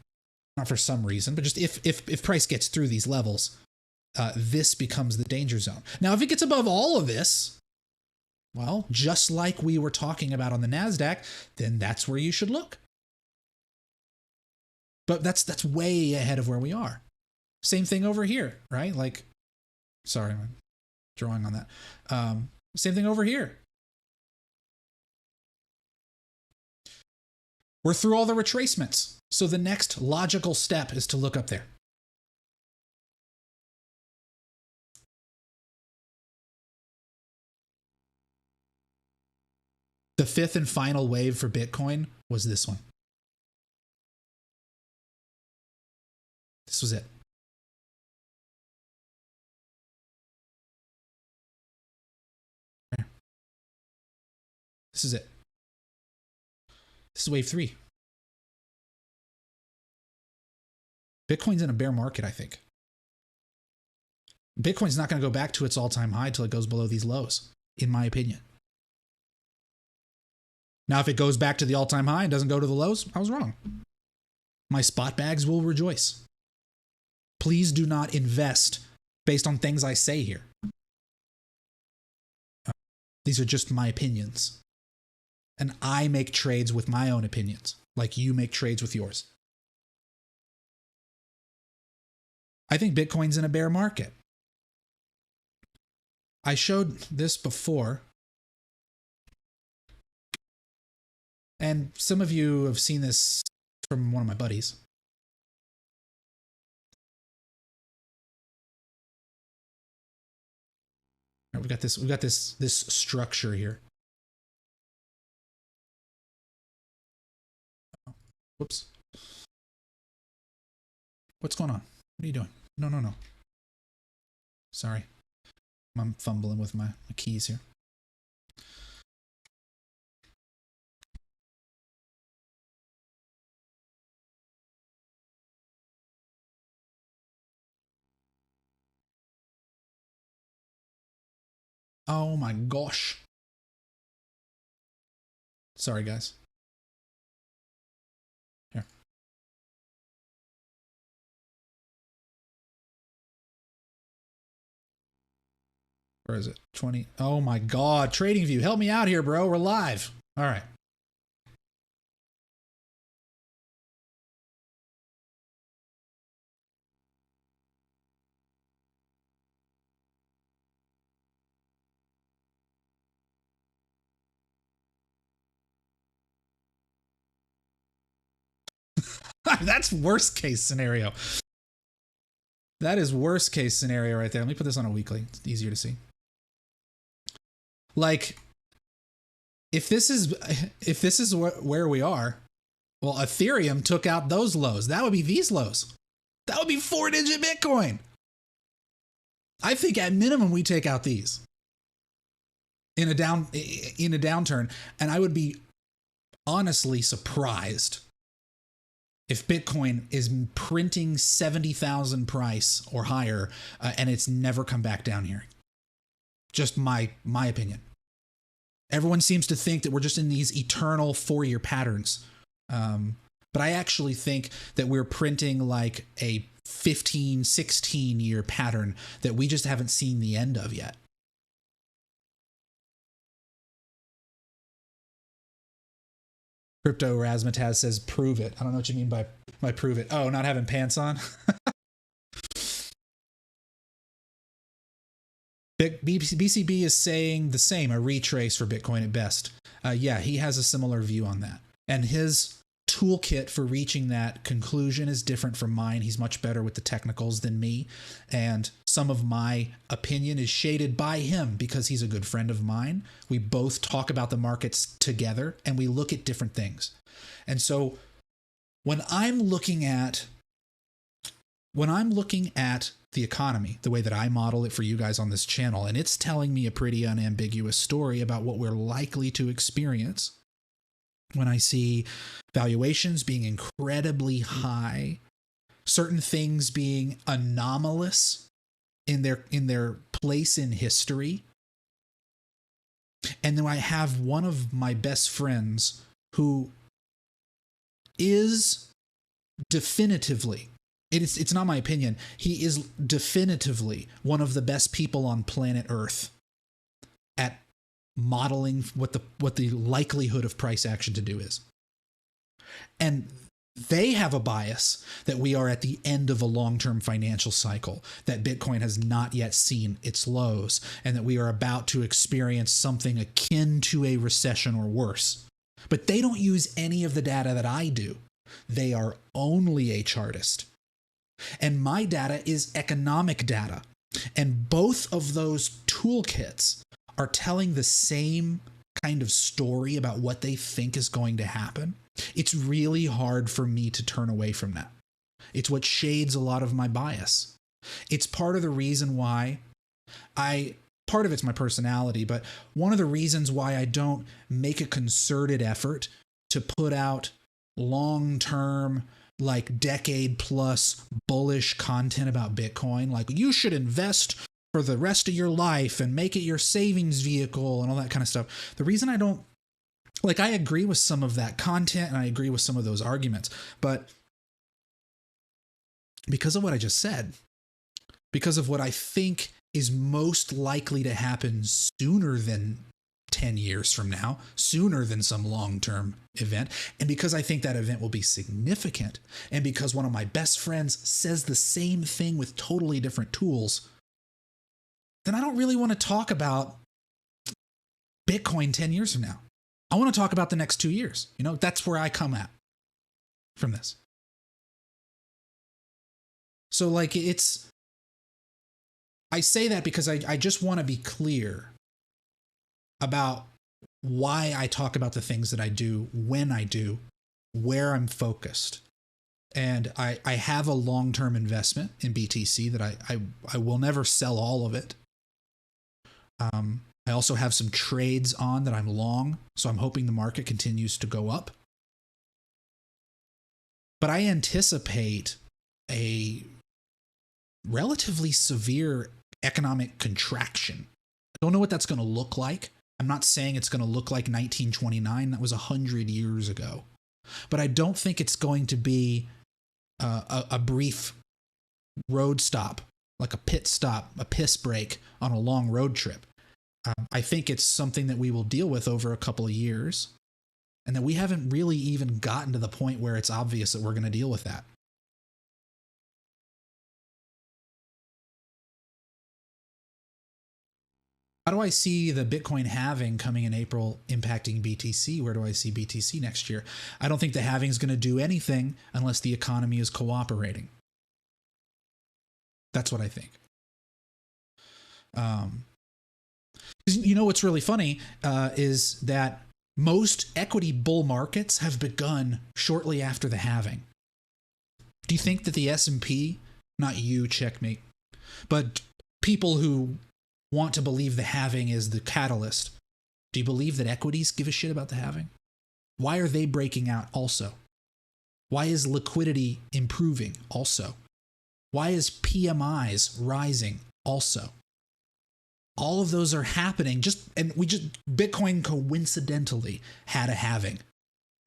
not for some reason, but just if price gets through these levels, this becomes the danger zone. Now, if it gets above all of this, well, just like we were talking about on the NASDAQ, then that's where you should look. But that's way ahead of where we are. Same thing over here, right? Like, sorry, I'm drawing on that. Same thing over here. We're through all the retracements. So the next logical step is to look up there. The fifth and final wave for Bitcoin was this one. This was it. This is it. This is wave 3. Bitcoin's in a bear market, I think. Bitcoin's not going to go back to its all-time high till it goes below these lows, in my opinion. Now, if it goes back to the all-time high and doesn't go to the lows, I was wrong. My spot bags will rejoice. Please do not invest based on things I say here. These are just my opinions. And I make trades with my own opinions, like you make trades with yours. I think Bitcoin's in a bear market. I showed this before. And some of you have seen this from one of my buddies. All right, we've got this structure here. Whoops. What's going on? What are you doing? No. Sorry. I'm fumbling with my keys here. Oh my gosh. Sorry, guys. Here. Where is it? 20. Oh my God. TradingView. Help me out here, bro. We're live. All right. That's worst case scenario. That is worst case scenario right there. Let me put this on a weekly. It's easier to see. Like, if this is where we are, well, Ethereum took out those lows. That would be these lows. That would be 4-digit Bitcoin. I think at minimum we take out these in a downturn, and I would be honestly surprised if Bitcoin is printing 70,000 price or higher, and it's never come back down here. Just my opinion. Everyone seems to think that we're just in these eternal 4-year patterns. But I actually think that we're printing like a 15, 16-year pattern that we just haven't seen the end of yet. Crypto Razmataz says, prove it. I don't know what you mean by prove it. Oh, not having pants on? BCB is saying the same, a retrace for Bitcoin at best. Yeah, he has a similar view on that. And his toolkit for reaching that conclusion is different from mine. He's much better with the technicals than me. And some of my opinion is shaded by him because he's a good friend of mine. We both talk about the markets together and we look at different things. And so when I'm looking at the economy, the way that I model it for you guys on this channel, and it's telling me a pretty unambiguous story about what we're likely to experience, when I see valuations being incredibly high, certain things being anomalous in their place in history. And then I have one of my best friends who is definitively, it's not my opinion, he is definitively one of the best people on planet Earth at modeling what the likelihood of price action to do is. And they have a bias that we are at the end of a long-term financial cycle, that Bitcoin has not yet seen its lows, and that we are about to experience something akin to a recession or worse. But they don't use any of the data that I do. They are only a chartist. And my data is economic data. And both of those toolkits are telling the same kind of story about what they think is going to happen. It's really hard for me to turn away from that. It's what shades a lot of my bias. It's part of the reason why part of it's my personality, but one of the reasons why I don't make a concerted effort to put out long-term, like decade plus bullish content about Bitcoin, like you should invest for the rest of your life and make it your savings vehicle and all that kind of stuff. The reason I don't, like, I agree with some of that content and I agree with some of those arguments, but because of what I just said, because of what I think is most likely to happen sooner than 10 years from now, sooner than some long-term event, and because I think that event will be significant, and because one of my best friends says the same thing with totally different tools, then I don't really want to talk about Bitcoin 10 years from now. I want to talk about the next 2 years. You know, that's where I come at from this. So like I say that because I just want to be clear about why I talk about the things that I do, when I do, where I'm focused. And I have a long-term investment in BTC that I will never sell all of it. I also have some trades on that I'm long, so I'm hoping the market continues to go up. But I anticipate a relatively severe economic contraction. I don't know what that's going to look like. I'm not saying it's going to look like 1929. That was 100 years ago. But I don't think it's going to be a brief road stop, like a pit stop, a piss break on a long road trip. I think it's something that we will deal with over a couple of years, and that we haven't really even gotten to the point where it's obvious that we're going to deal with that. How do I see the Bitcoin halving coming in April impacting BTC? Where do I see BTC next year? I don't think the halving is going to do anything unless the economy is cooperating. That's what I think. You know what's really funny is that most equity bull markets have begun shortly after the halving. Do you think that the S&P, not you, checkmate, but people who want to believe the halving is the catalyst, do you believe that equities give a shit about the halving? Why are they breaking out also? Why is liquidity improving also? Why is PMIs rising also? All of those are happening Bitcoin coincidentally had a halving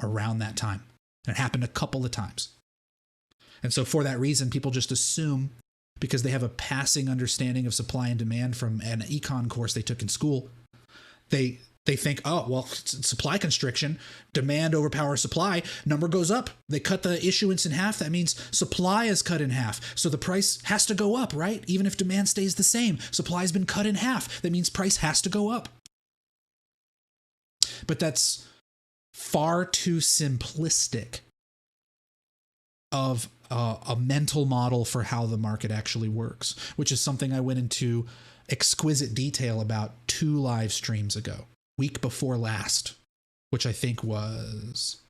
around that time. It happened a couple of times. And so for that reason, people just assume, because they have a passing understanding of supply and demand from an econ course they took in school, they think, oh, well, supply constriction, demand overpowers supply, number goes up. They cut the issuance in half. That means supply is cut in half. So the price has to go up, right? Even if demand stays the same, supply has been cut in half. That means price has to go up. But that's far too simplistic of a mental model for how the market actually works, which is something I went into exquisite detail about 2 live streams ago, week before last, which I think was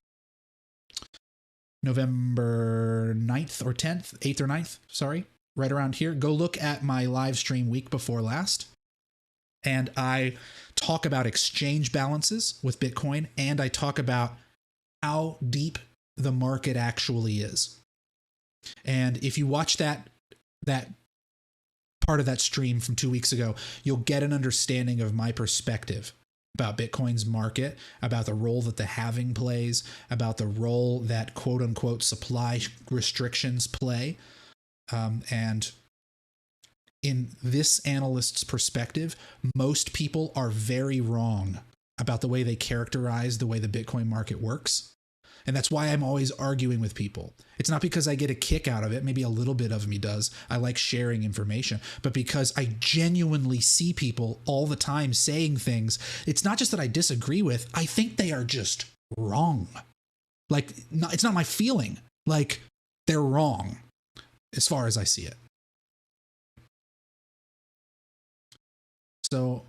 November 9th or 10th, 8th or 9th, sorry, right around here. Go look at my live stream week before last. And I talk about exchange balances with Bitcoin, and I talk about how deep the market actually is. And if you watch that part of that stream from 2 weeks ago, you'll get an understanding of my perspective about Bitcoin's market, about the role that the halving plays, about the role that quote unquote supply restrictions play. And in this analyst's perspective, most people are very wrong about the way they characterize the way the Bitcoin market works. And that's why I'm always arguing with people. It's not because I get a kick out of it. Maybe a little bit of me does. I like sharing information, but because I genuinely see people all the time saying things. It's not just that I disagree with, I think they are just wrong. Like, it's not my feeling. Like, they're wrong as far as I see it. So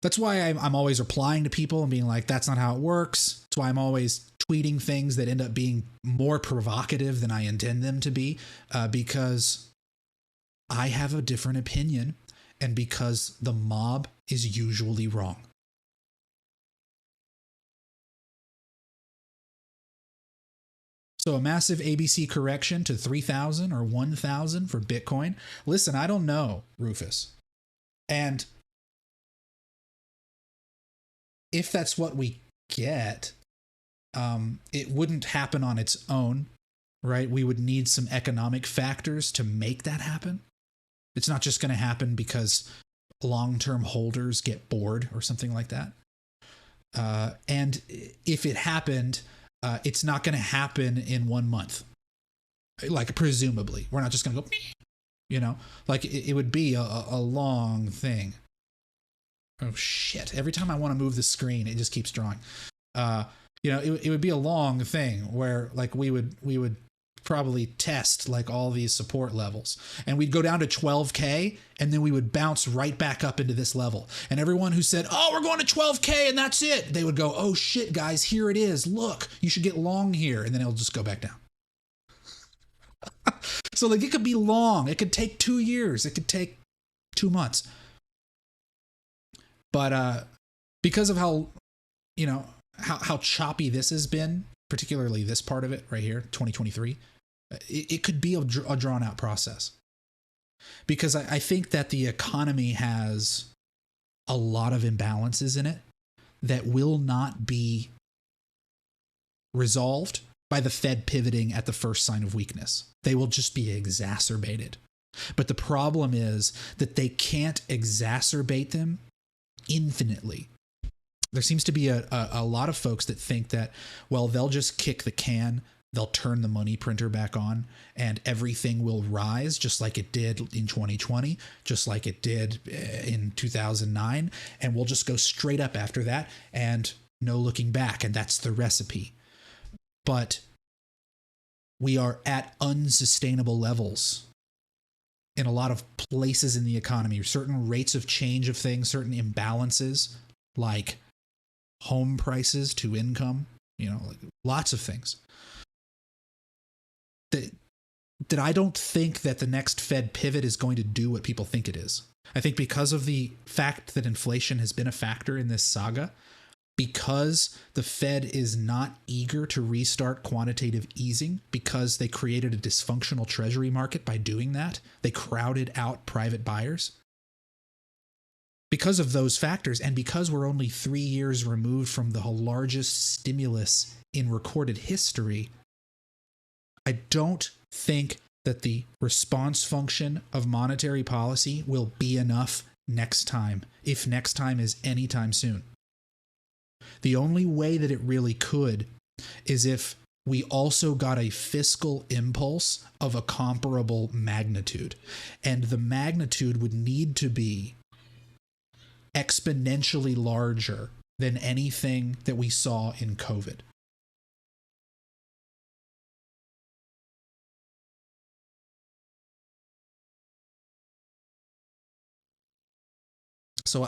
that's why I'm always replying to people and being like, that's not how it works. That's why I'm always tweeting things that end up being more provocative than I intend them to be, because I have a different opinion and because the mob is usually wrong. So a massive ABC correction to 3,000 or 1,000 for Bitcoin. Listen, I don't know, Rufus. And if that's what we get, it wouldn't happen on its own, right? We would need some economic factors to make that happen. It's not just going to happen because long-term holders get bored or something like that. And if it happened, it's not going to happen in 1 month. Like, presumably. We're not just going to go, like it would be a long thing. Oh shit. Every time I want to move the screen, it just keeps drawing. It would be a long thing where like we would probably test like all these support levels and we'd go down to 12K and then we would bounce right back up into this level. And everyone who said, oh, we're going to 12K and that's it, they would go, oh shit, guys, here it is. Look, you should get long here. And then it'll just go back down. So like it could be long. It could take 2 years. It could take 2 months. But because of how choppy this has been, particularly this part of it right here, 2023, it could be a drawn out process. Because I think that the economy has a lot of imbalances in it that will not be resolved by the Fed pivoting at the first sign of weakness. They will just be exacerbated. But the problem is that they can't exacerbate them infinitely. There seems to be a lot of folks that think that, well, they'll just kick the can, they'll turn the money printer back on, and everything will rise just like it did in 2020, just like it did in 2009, and we'll just go straight up after that and no looking back, and that's the recipe. But we are at unsustainable levels in a lot of places in the economy, certain rates of change of things, certain imbalances, like home prices to income, like lots of things. That I don't think that the next Fed pivot is going to do what people think it is. I think because of the fact that inflation has been a factor in this saga, because the Fed is not eager to restart quantitative easing, because they created a dysfunctional treasury market by doing that, they crowded out private buyers. Because of those factors, and because we're only 3 years removed from the largest stimulus in recorded history, I don't think that the response function of monetary policy will be enough next time, if next time is anytime soon. The only way that it really could is if we also got a fiscal impulse of a comparable magnitude. And the magnitude would need to be exponentially larger than anything that we saw in COVID. So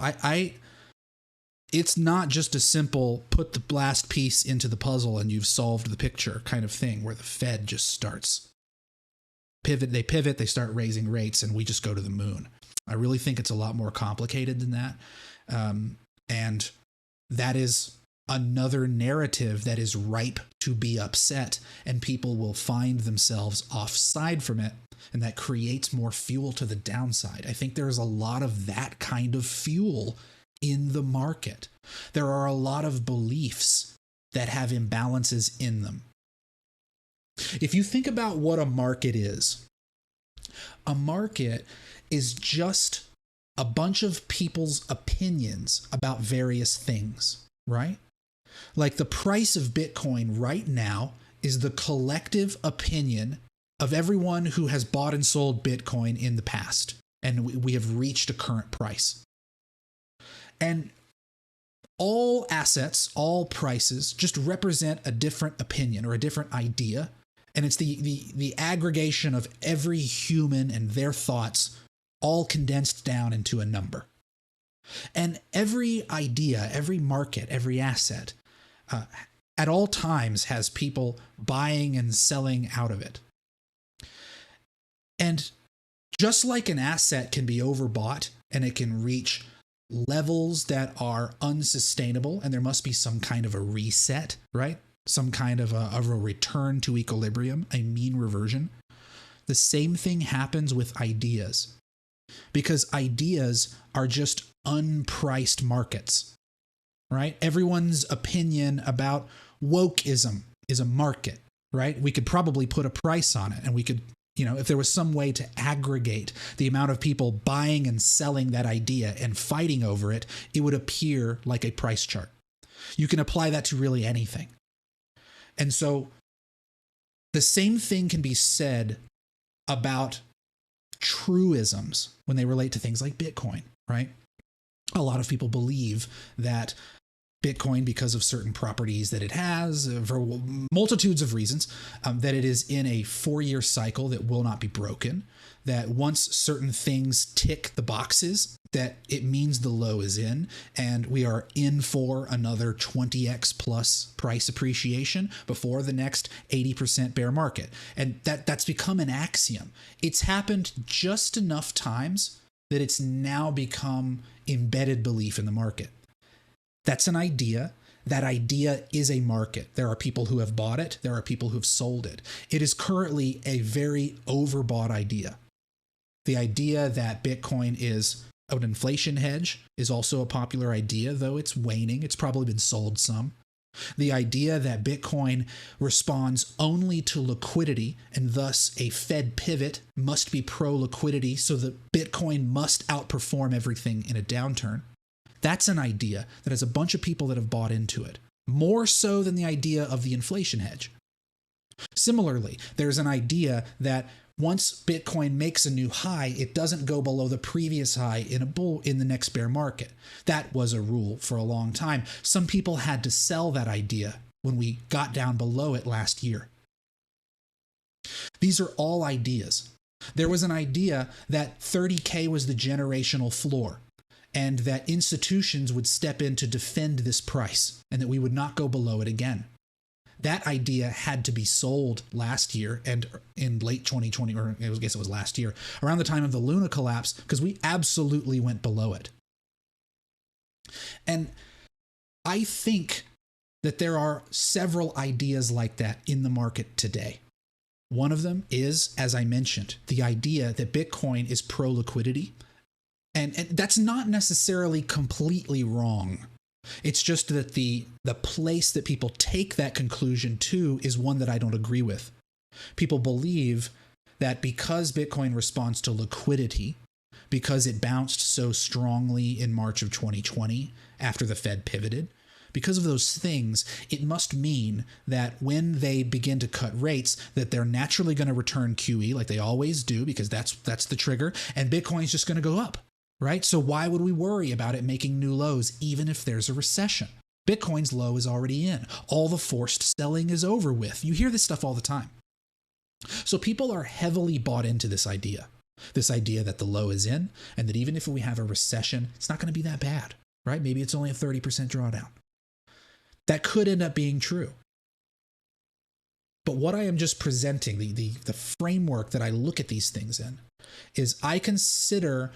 it's not just a simple put the last piece into the puzzle and you've solved the picture kind of thing where the Fed just starts they pivot, they start raising rates, and we just go to the moon. I really think it's a lot more complicated than that. And that is another narrative that is ripe to be upset, and people will find themselves offside from it, and that creates more fuel to the downside. I think there's a lot of that kind of fuel in the market. There are a lot of beliefs that have imbalances in them. If you think about what a market is just a bunch of people's opinions about various things, right? Like the price of Bitcoin right now is the collective opinion of everyone who has bought and sold Bitcoin in the past. And we have reached a current price. And all assets, all prices just represent a different opinion or a different idea. And it's the aggregation of every human and their thoughts all condensed down into a number. And every idea, every market, every asset, at all times has people buying and selling out of it. And just like an asset can be overbought and it can reach levels that are unsustainable, and there must be some kind of a reset, right? Some kind of a return to equilibrium, a mean reversion. The same thing happens with ideas, because ideas are just unpriced markets, right? Everyone's opinion about wokeism is a market, right? We could probably put a price on it, and we could, if there was some way to aggregate the amount of people buying and selling that idea and fighting over it, it would appear like a price chart. You can apply that to really anything. And so the same thing can be said about truisms when they relate to things like Bitcoin, right? A lot of people believe that Bitcoin, because of certain properties that it has, for multitudes of reasons, that it is in a 4-year cycle that will not be broken, that once certain things tick the boxes, that it means the low is in, and we are in for another 20x plus price appreciation before the next 80% bear market. And that's become an axiom. It's happened just enough times that it's now become embedded belief in the market. That's an idea. That idea is a market. There are people who have bought it. There are people who have sold it. It is currently a very overbought idea. The idea that Bitcoin is an inflation hedge is also a popular idea, though it's waning. It's probably been sold some. The idea that Bitcoin responds only to liquidity, and thus a Fed pivot must be pro-liquidity, so that Bitcoin must outperform everything in a downturn. That's an idea that has a bunch of people that have bought into it, more so than the idea of the inflation hedge. Similarly, there's an idea that once Bitcoin makes a new high, it doesn't go below the previous high in the next bear market. That was a rule for a long time. Some people had to sell that idea when we got down below it last year. These are all ideas. There was an idea that 30K was the generational floor, and that institutions would step in to defend this price, and that we would not go below it again. That idea had to be sold last year, and in late 2020, or I guess it was last year, around the time of the Luna collapse, because we absolutely went below it. And I think that there are several ideas like that in the market today. One of them is, as I mentioned, the idea that Bitcoin is pro-liquidity. And that's not necessarily completely wrong. It's just that the place that people take that conclusion to is one that I don't agree with. People believe that because Bitcoin responds to liquidity, because it bounced so strongly in March of 2020 after the Fed pivoted, because of those things, it must mean that when they begin to cut rates, that they're naturally going to return QE like they always do, because that's the trigger, and Bitcoin's just going to go up. Right? So why would we worry about it making new lows even if there's a recession? Bitcoin's low is already in. All the forced selling is over with. You hear this stuff all the time. So people are heavily bought into this idea that the low is in, and that even if we have a recession, it's not going to be that bad, right? Maybe it's only a 30% drawdown. That could end up being true. But what I am just presenting, the framework that I look at these things in, is I consider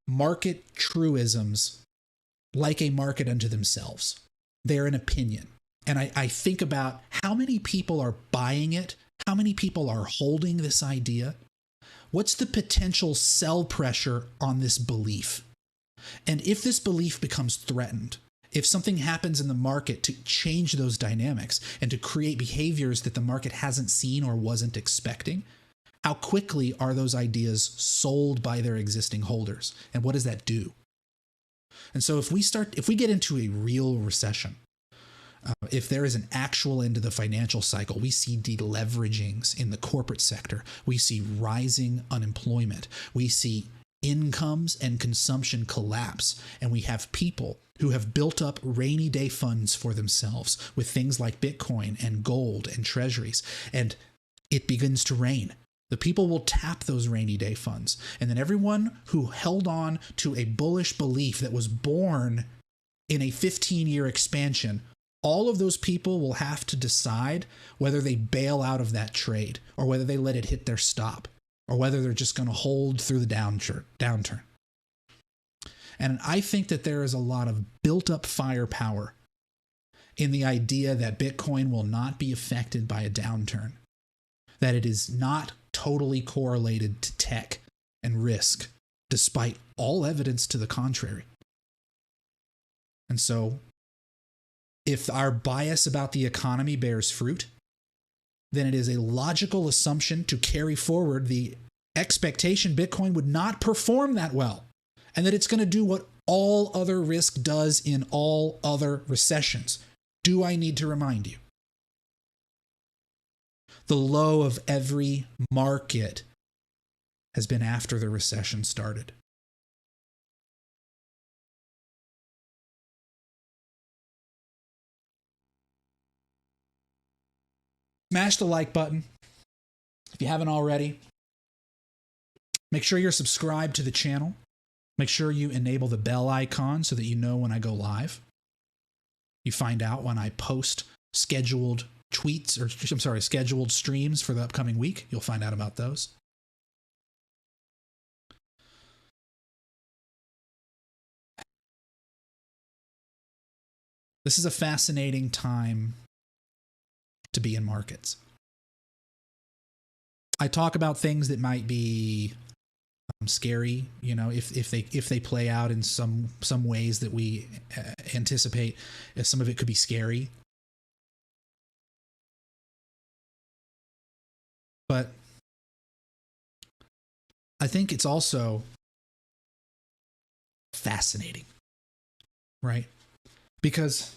market truisms like a market unto themselves. They're an opinion. And I think about how many people are buying it, how many people are holding this idea. What's the potential sell pressure on this belief? And if this belief becomes threatened, if something happens in the market to change those dynamics and to create behaviors that the market hasn't seen or wasn't expecting, how quickly are those ideas sold by their existing holders? And what does that do? And so if we get into a real recession, if there is an actual end to the financial cycle, we see deleveragings in the corporate sector. We see rising unemployment. We see incomes and consumption collapse. And we have people who have built up rainy day funds for themselves with things like Bitcoin and gold and treasuries. And it begins to rain. The people will tap those rainy day funds. And then everyone who held on to a bullish belief that was born in a 15-year expansion, all of those people will have to decide whether they bail out of that trade or whether they let it hit their stop or whether they're just going to hold through the downturn. And I think that there is a lot of built-up firepower in the idea that Bitcoin will not be affected by a downturn, that it is not totally correlated to tech and risk, despite all evidence to the contrary. And so, if our bias about the economy bears fruit, then it is a logical assumption to carry forward the expectation Bitcoin would not perform that well, and that it's going to do what all other risk does in all other recessions. Do I need to remind you? The low of every market has been after the recession started. Smash the like button if you haven't already. Make sure you're subscribed to the channel. Make sure you enable the bell icon so that you know when I go live. You find out when I post scheduled scheduled streams for the upcoming week. You'll find out about those. This is a fascinating time to be in markets. I talk about things that might be scary, if they play out in some ways that we anticipate. Some of it could be scary, but I think it's also fascinating, right? Because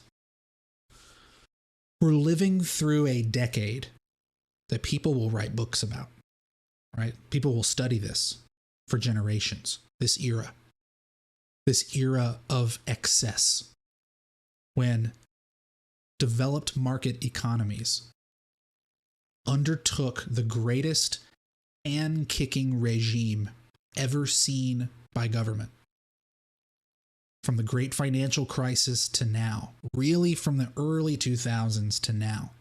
we're living through a decade that people will write books about, right? People will study this for generations, this era of excess, when developed market economies undertook the greatest hand-kicking regime ever seen by government. From the great financial crisis to now, really from the early 2000s to now,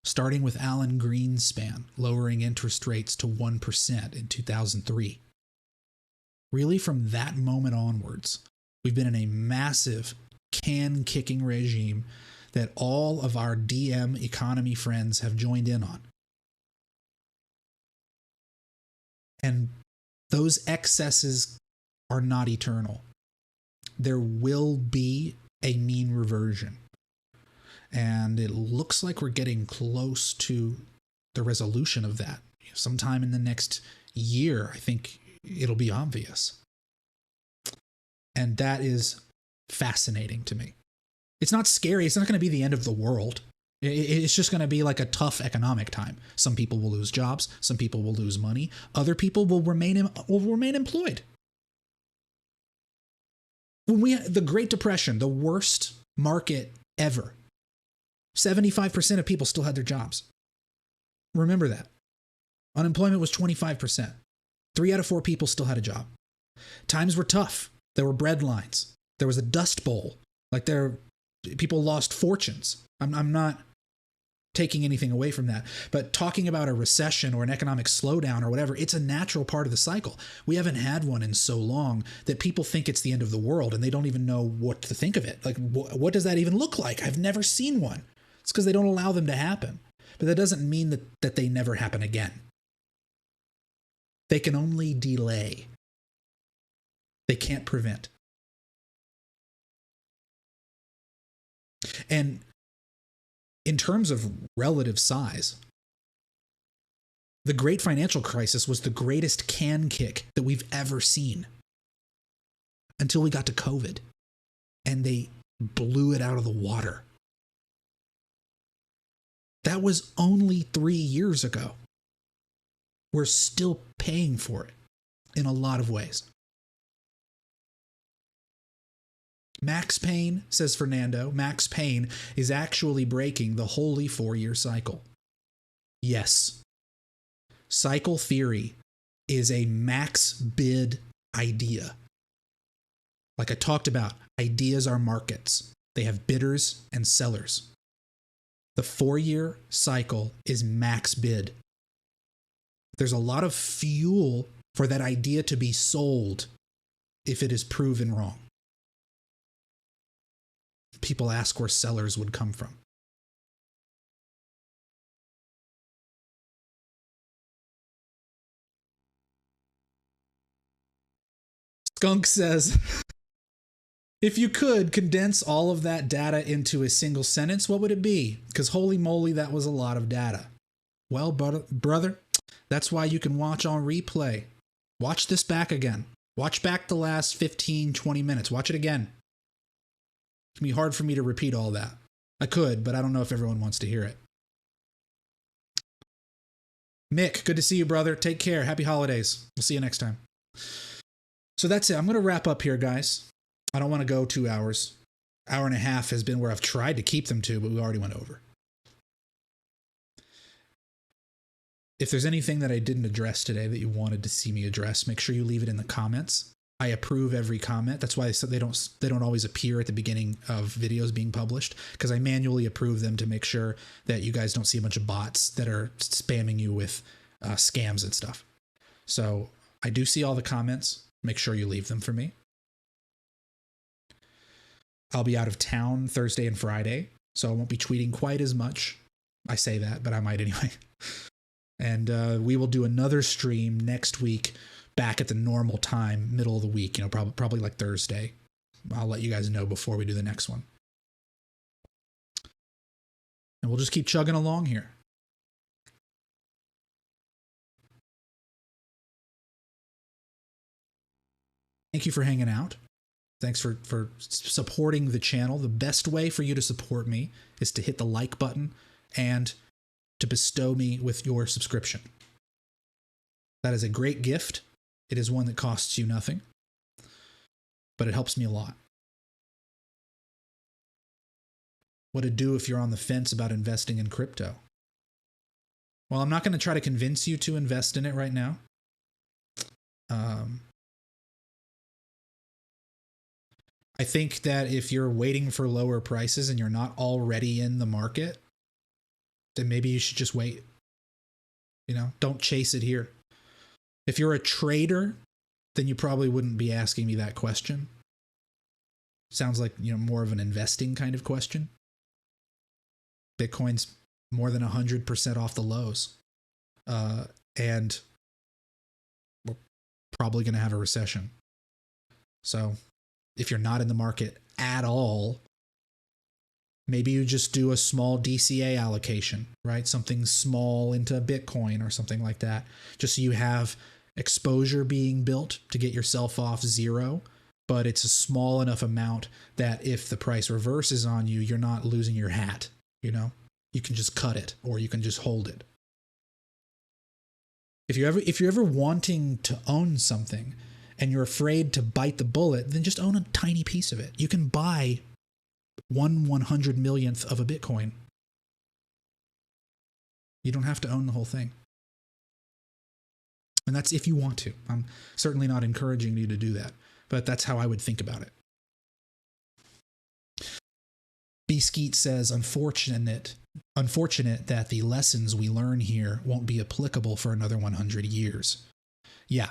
starting with Alan Greenspan lowering interest rates to 1% in 2003. Really from that moment onwards, we've been in a massive can-kicking regime that all of our DM economy friends have joined in on. And those excesses are not eternal. There will be a mean reversion. And it looks like we're getting close to the resolution of that. Sometime in the next year, I think it'll be obvious. And that is fascinating to me. It's not scary. It's not going to be the end of the world. It's just going to be like a tough economic time. Some people will lose jobs. Some people will lose money. Other people will remain employed. When we had the Great Depression, the worst market ever, 75% of people still had their jobs. Remember that. Unemployment was 25%. 3 out of 4 people still had a job. Times were tough. There were bread lines. There was a dust bowl. People lost fortunes. I'm not taking anything away from that. But talking about a recession or an economic slowdown or whatever, it's a natural part of the cycle. We haven't had one in so long that people think it's the end of the world and they don't even know what to think of it. Like, what does that even look like? I've never seen one. It's because they don't allow them to happen. But that doesn't mean that they never happen again. They can only delay. They can't prevent. And in terms of relative size, the great financial crisis was the greatest can kick that we've ever seen until we got to COVID and they blew it out of the water. That was only 3 years ago. We're still paying for it in a lot of ways. Max Pain, says Fernando, Max Pain is actually breaking the holy 4-year cycle. Yes. Cycle theory is a max bid idea. Like I talked about, ideas are markets. They have bidders and sellers. The 4-year cycle is max bid. There's a lot of fuel for that idea to be sold if it is proven wrong. People ask where sellers would come from. Skunk says, if you could condense all of that data into a single sentence, what would it be? Because holy moly, that was a lot of data. Well, brother, that's why you can watch on replay. Watch this back again. Watch back the last 15, 20 minutes. Watch it again. It's going to be hard for me to repeat all that. I could, but I don't know if everyone wants to hear it. Mick, good to see you, brother. Take care. Happy holidays. We'll see you next time. So that's it. I'm going to wrap up here, guys. I don't want to go 2 hours. Hour and a half has been where I've tried to keep them to, but we already went over. If there's anything that I didn't address today that you wanted to see me address, make sure you leave it in the comments. I approve every comment. That's why I said they don't always appear at the beginning of videos being published, because I manually approve them to make sure that you guys don't see a bunch of bots that are spamming you with scams and stuff. So I do see all the comments. Make sure you leave them for me. I'll be out of town Thursday and Friday, so I won't be tweeting quite as much. I say that, but I might anyway. And we will do another stream next week back at the normal time, middle of the week, probably like Thursday. I'll let you guys know before we do the next one. And we'll just keep chugging along here. Thank you for hanging out. Thanks for supporting the channel. The best way for you to support me is to hit the like button and to bestow me with your subscription. That is a great gift. It is one that costs you nothing, but it helps me a lot. What to do if you're on the fence about investing in crypto? Well, I'm not going to try to convince you to invest in it right now. I think that if you're waiting for lower prices and you're not already in the market, then maybe you should just wait. Don't chase it here. If you're a trader, then you probably wouldn't be asking me that question. Sounds like, more of an investing kind of question. Bitcoin's more than 100% off the lows. And we're probably going to have a recession. So if you're not in the market at all, maybe you just do a small DCA allocation, right? Something small into Bitcoin or something like that, just so you have exposure being built to get yourself off zero, but it's a small enough amount that if the price reverses on you, you're not losing your hat, you can just cut it or you can just hold it. If you're ever wanting to own something and you're afraid to bite the bullet, then just own a tiny piece of it. You can buy 1/100 millionth of a Bitcoin. You don't have to own the whole thing. And that's if you want to. I'm certainly not encouraging you to do that, but that's how I would think about it. B. Skeet says, unfortunate unfortunate that the lessons we learn here won't be applicable for another 100 years. Yeah.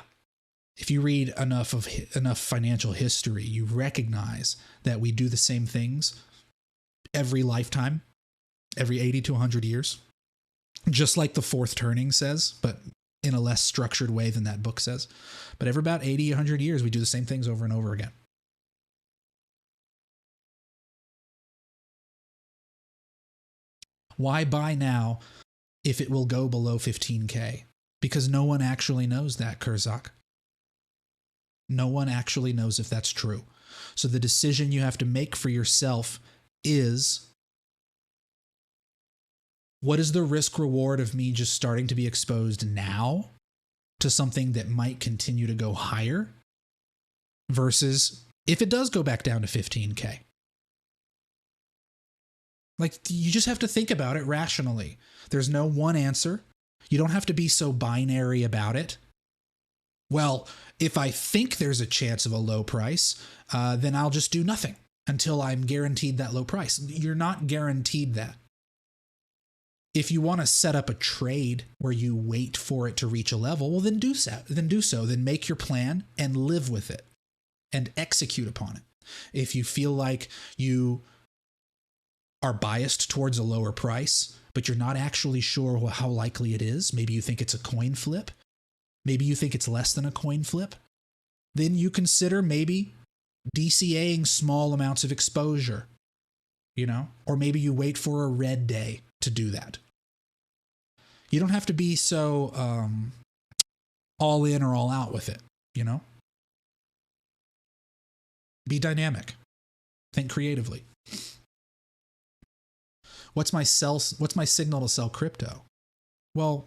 If you read enough financial history, you recognize that we do the same things every lifetime, every 80 to 100 years, just like the fourth turning says, but in a less structured way than that book says. But every about 80, 100 years, we do the same things over and over again. Why buy now if it will go below 15K? Because no one actually knows that, Kurzak. No one actually knows if that's true. So the decision you have to make for yourself is, what is the risk reward of me just starting to be exposed now to something that might continue to go higher versus if it does go back down to 15K? Like, you just have to think about it rationally. There's no one answer. You don't have to be so binary about it. Well, if I think there's a chance of a low price, then I'll just do nothing until I'm guaranteed that low price. You're not guaranteed that. If you want to set up a trade where you wait for it to reach a level, well, then do so. Then make your plan and live with it and execute upon it. If you feel like you are biased towards a lower price, but you're not actually sure how likely it is, maybe you think it's a coin flip, maybe you think it's less than a coin flip, then you consider maybe DCAing small amounts of exposure, or maybe you wait for a red day to do that. You don't have to be so all in or all out with it, Be dynamic. Think creatively. What's my signal to sell crypto? Well,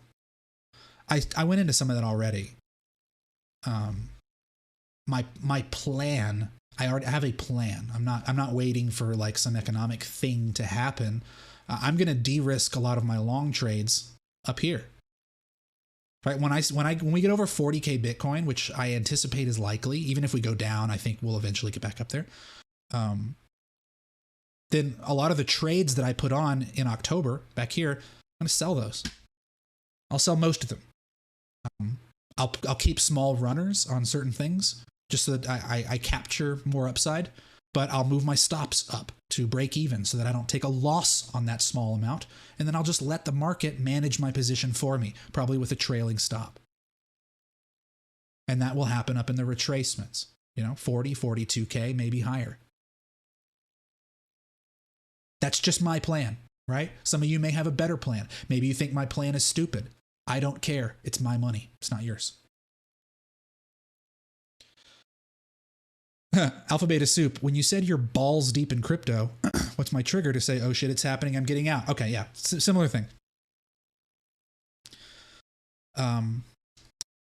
I went into some of that already. My plan, I already have a plan. I'm not waiting for like some economic thing to happen. I'm going to de-risk a lot of my long trades up here. Right? When we get over 40K Bitcoin, which I anticipate is likely, even if we go down, I think we'll eventually get back up there. Then a lot of the trades that I put on in October back here, I'm going to sell those. I'll sell most of them. I'll keep small runners on certain things just so that I capture more upside, but I'll move my stops up to break even so that I don't take a loss on that small amount. And then I'll just let the market manage my position for me, probably with a trailing stop. And that will happen up in the retracements, 40, 42K, maybe higher. That's just my plan, right? Some of you may have a better plan. Maybe you think my plan is stupid. I don't care. It's my money. It's not yours. Alpha Beta Soup, when you said you're balls deep in crypto, what's my trigger to say, oh shit, it's happening, I'm getting out? Okay, yeah, similar thing.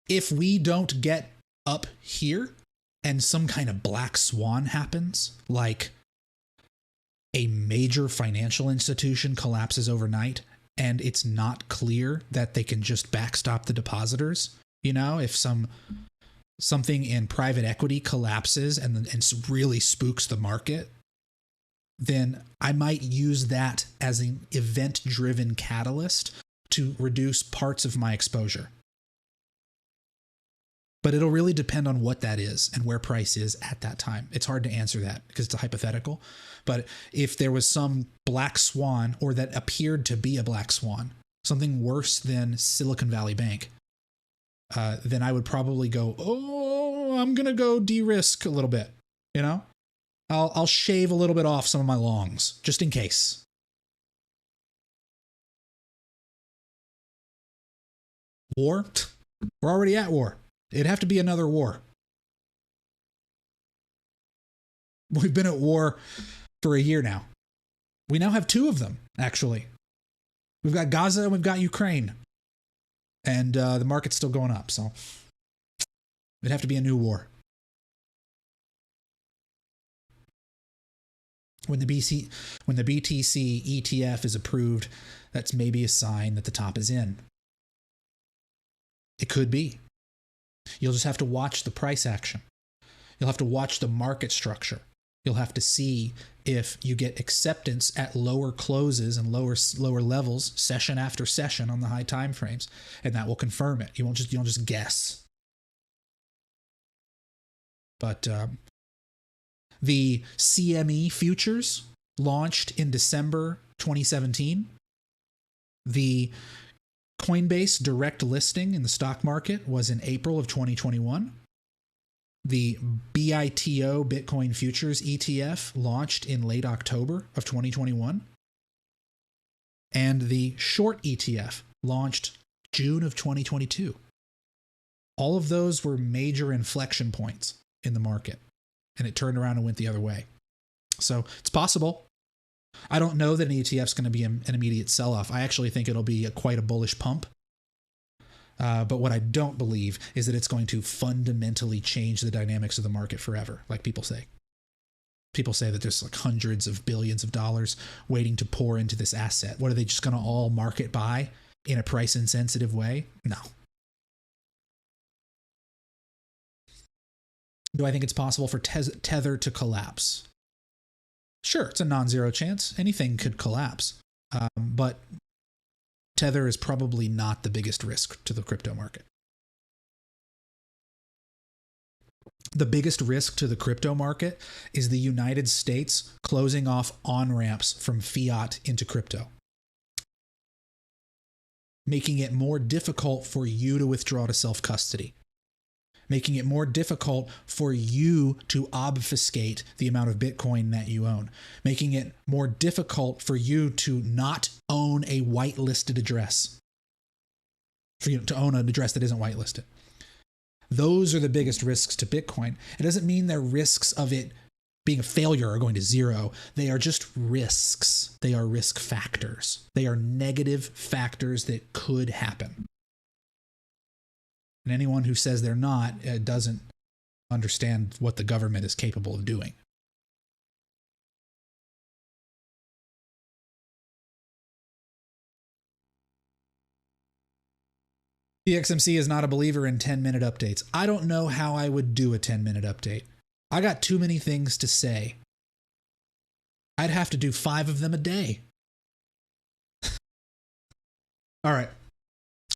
If we don't get up here and some kind of black swan happens, like a major financial institution collapses overnight and it's not clear that they can just backstop the depositors, if something in private equity collapses and really spooks the market, then I might use that as an event-driven catalyst to reduce parts of my exposure. But it'll really depend on what that is and where price is at that time. It's hard to answer that because it's a hypothetical. But if there was some black swan, or that appeared to be a black swan, something worse than Silicon Valley Bank, then I would probably go, oh, I'm going to go de-risk a little bit. I'll shave a little bit off some of my longs just in case. War? We're already at war. It'd have to be another war. We've been at war for a year now. We now have two of them, actually. We've got Gaza and we've got Ukraine. And the market's still going up, so it'd have to be a new war. When the BTC ETF is approved, that's maybe a sign that the top is in. It could be. You'll just have to watch the price action. You'll have to watch the market structure. You'll have to see if you get acceptance at lower closes and lower levels, session after session on the high time frames, and that will confirm it. You don't just guess. But the CME futures launched in December 2017. The Coinbase direct listing in the stock market was in April of 2021. The BITO Bitcoin Futures ETF launched in late October of 2021. And the short ETF launched June of 2022. All of those were major inflection points in the market, and it turned around and went the other way. So it's possible. I don't know that an ETF is going to be an immediate sell-off. I actually think it'll be quite a bullish pump. But what I don't believe is that it's going to fundamentally change the dynamics of the market forever, like people say. People say that there's like hundreds of billions of dollars waiting to pour into this asset. What, are they just going to all market buy in a price-insensitive way? No. Do I think it's possible for Tether to collapse? Sure, it's a non-zero chance. Anything could collapse. But Tether is probably not the biggest risk to the crypto market. The biggest risk to the crypto market is the United States closing off on-ramps from fiat into crypto, making it more difficult for you to withdraw to self-custody, making it more difficult for you to obfuscate the amount of Bitcoin that you own, making it more difficult for you to not own a whitelisted address, for you to own an address that isn't whitelisted. Those are the biggest risks to Bitcoin. It doesn't mean the risks of it being a failure are going to zero. They are just risks. They are risk factors. They are negative factors that could happen. And anyone who says they're not doesn't understand what the government is capable of doing. The XMC is not a believer in 10-minute updates. I don't know how I would do a 10-minute update. I got too many things to say. I'd have to do 5 of them a day. All right.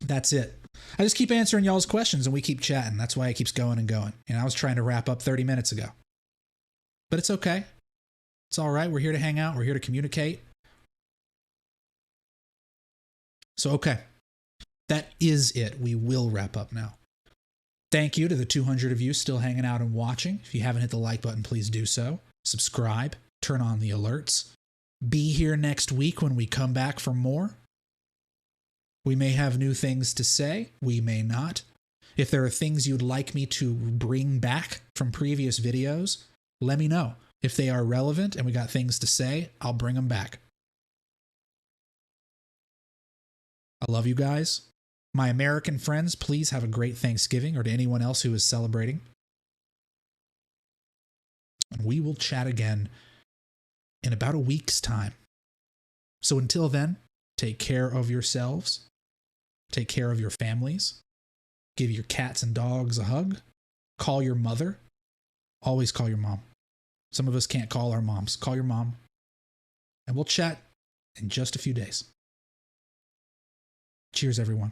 That's it. I just keep answering y'all's questions and we keep chatting. That's why it keeps going and going. And I was trying to wrap up 30 minutes ago. But it's okay. It's all right. We're here to hang out. We're here to communicate. So, okay. That is it. We will wrap up now. Thank you to the 200 of you still hanging out and watching. If you haven't hit the like button, please do so. Subscribe. Turn on the alerts. Be here next week when we come back for more. We may have new things to say. We may not. If there are things you'd like me to bring back from previous videos, let me know. If they are relevant and we got things to say, I'll bring them back. I love you guys. My American friends, please have a great Thanksgiving, or to anyone else who is celebrating. And we will chat again in about a week's time. So until then, take care of yourselves. Take care of your families. Give your cats and dogs a hug. Call your mother. Always call your mom. Some of us can't call our moms. Call your mom. And we'll chat in just a few days. Cheers, everyone.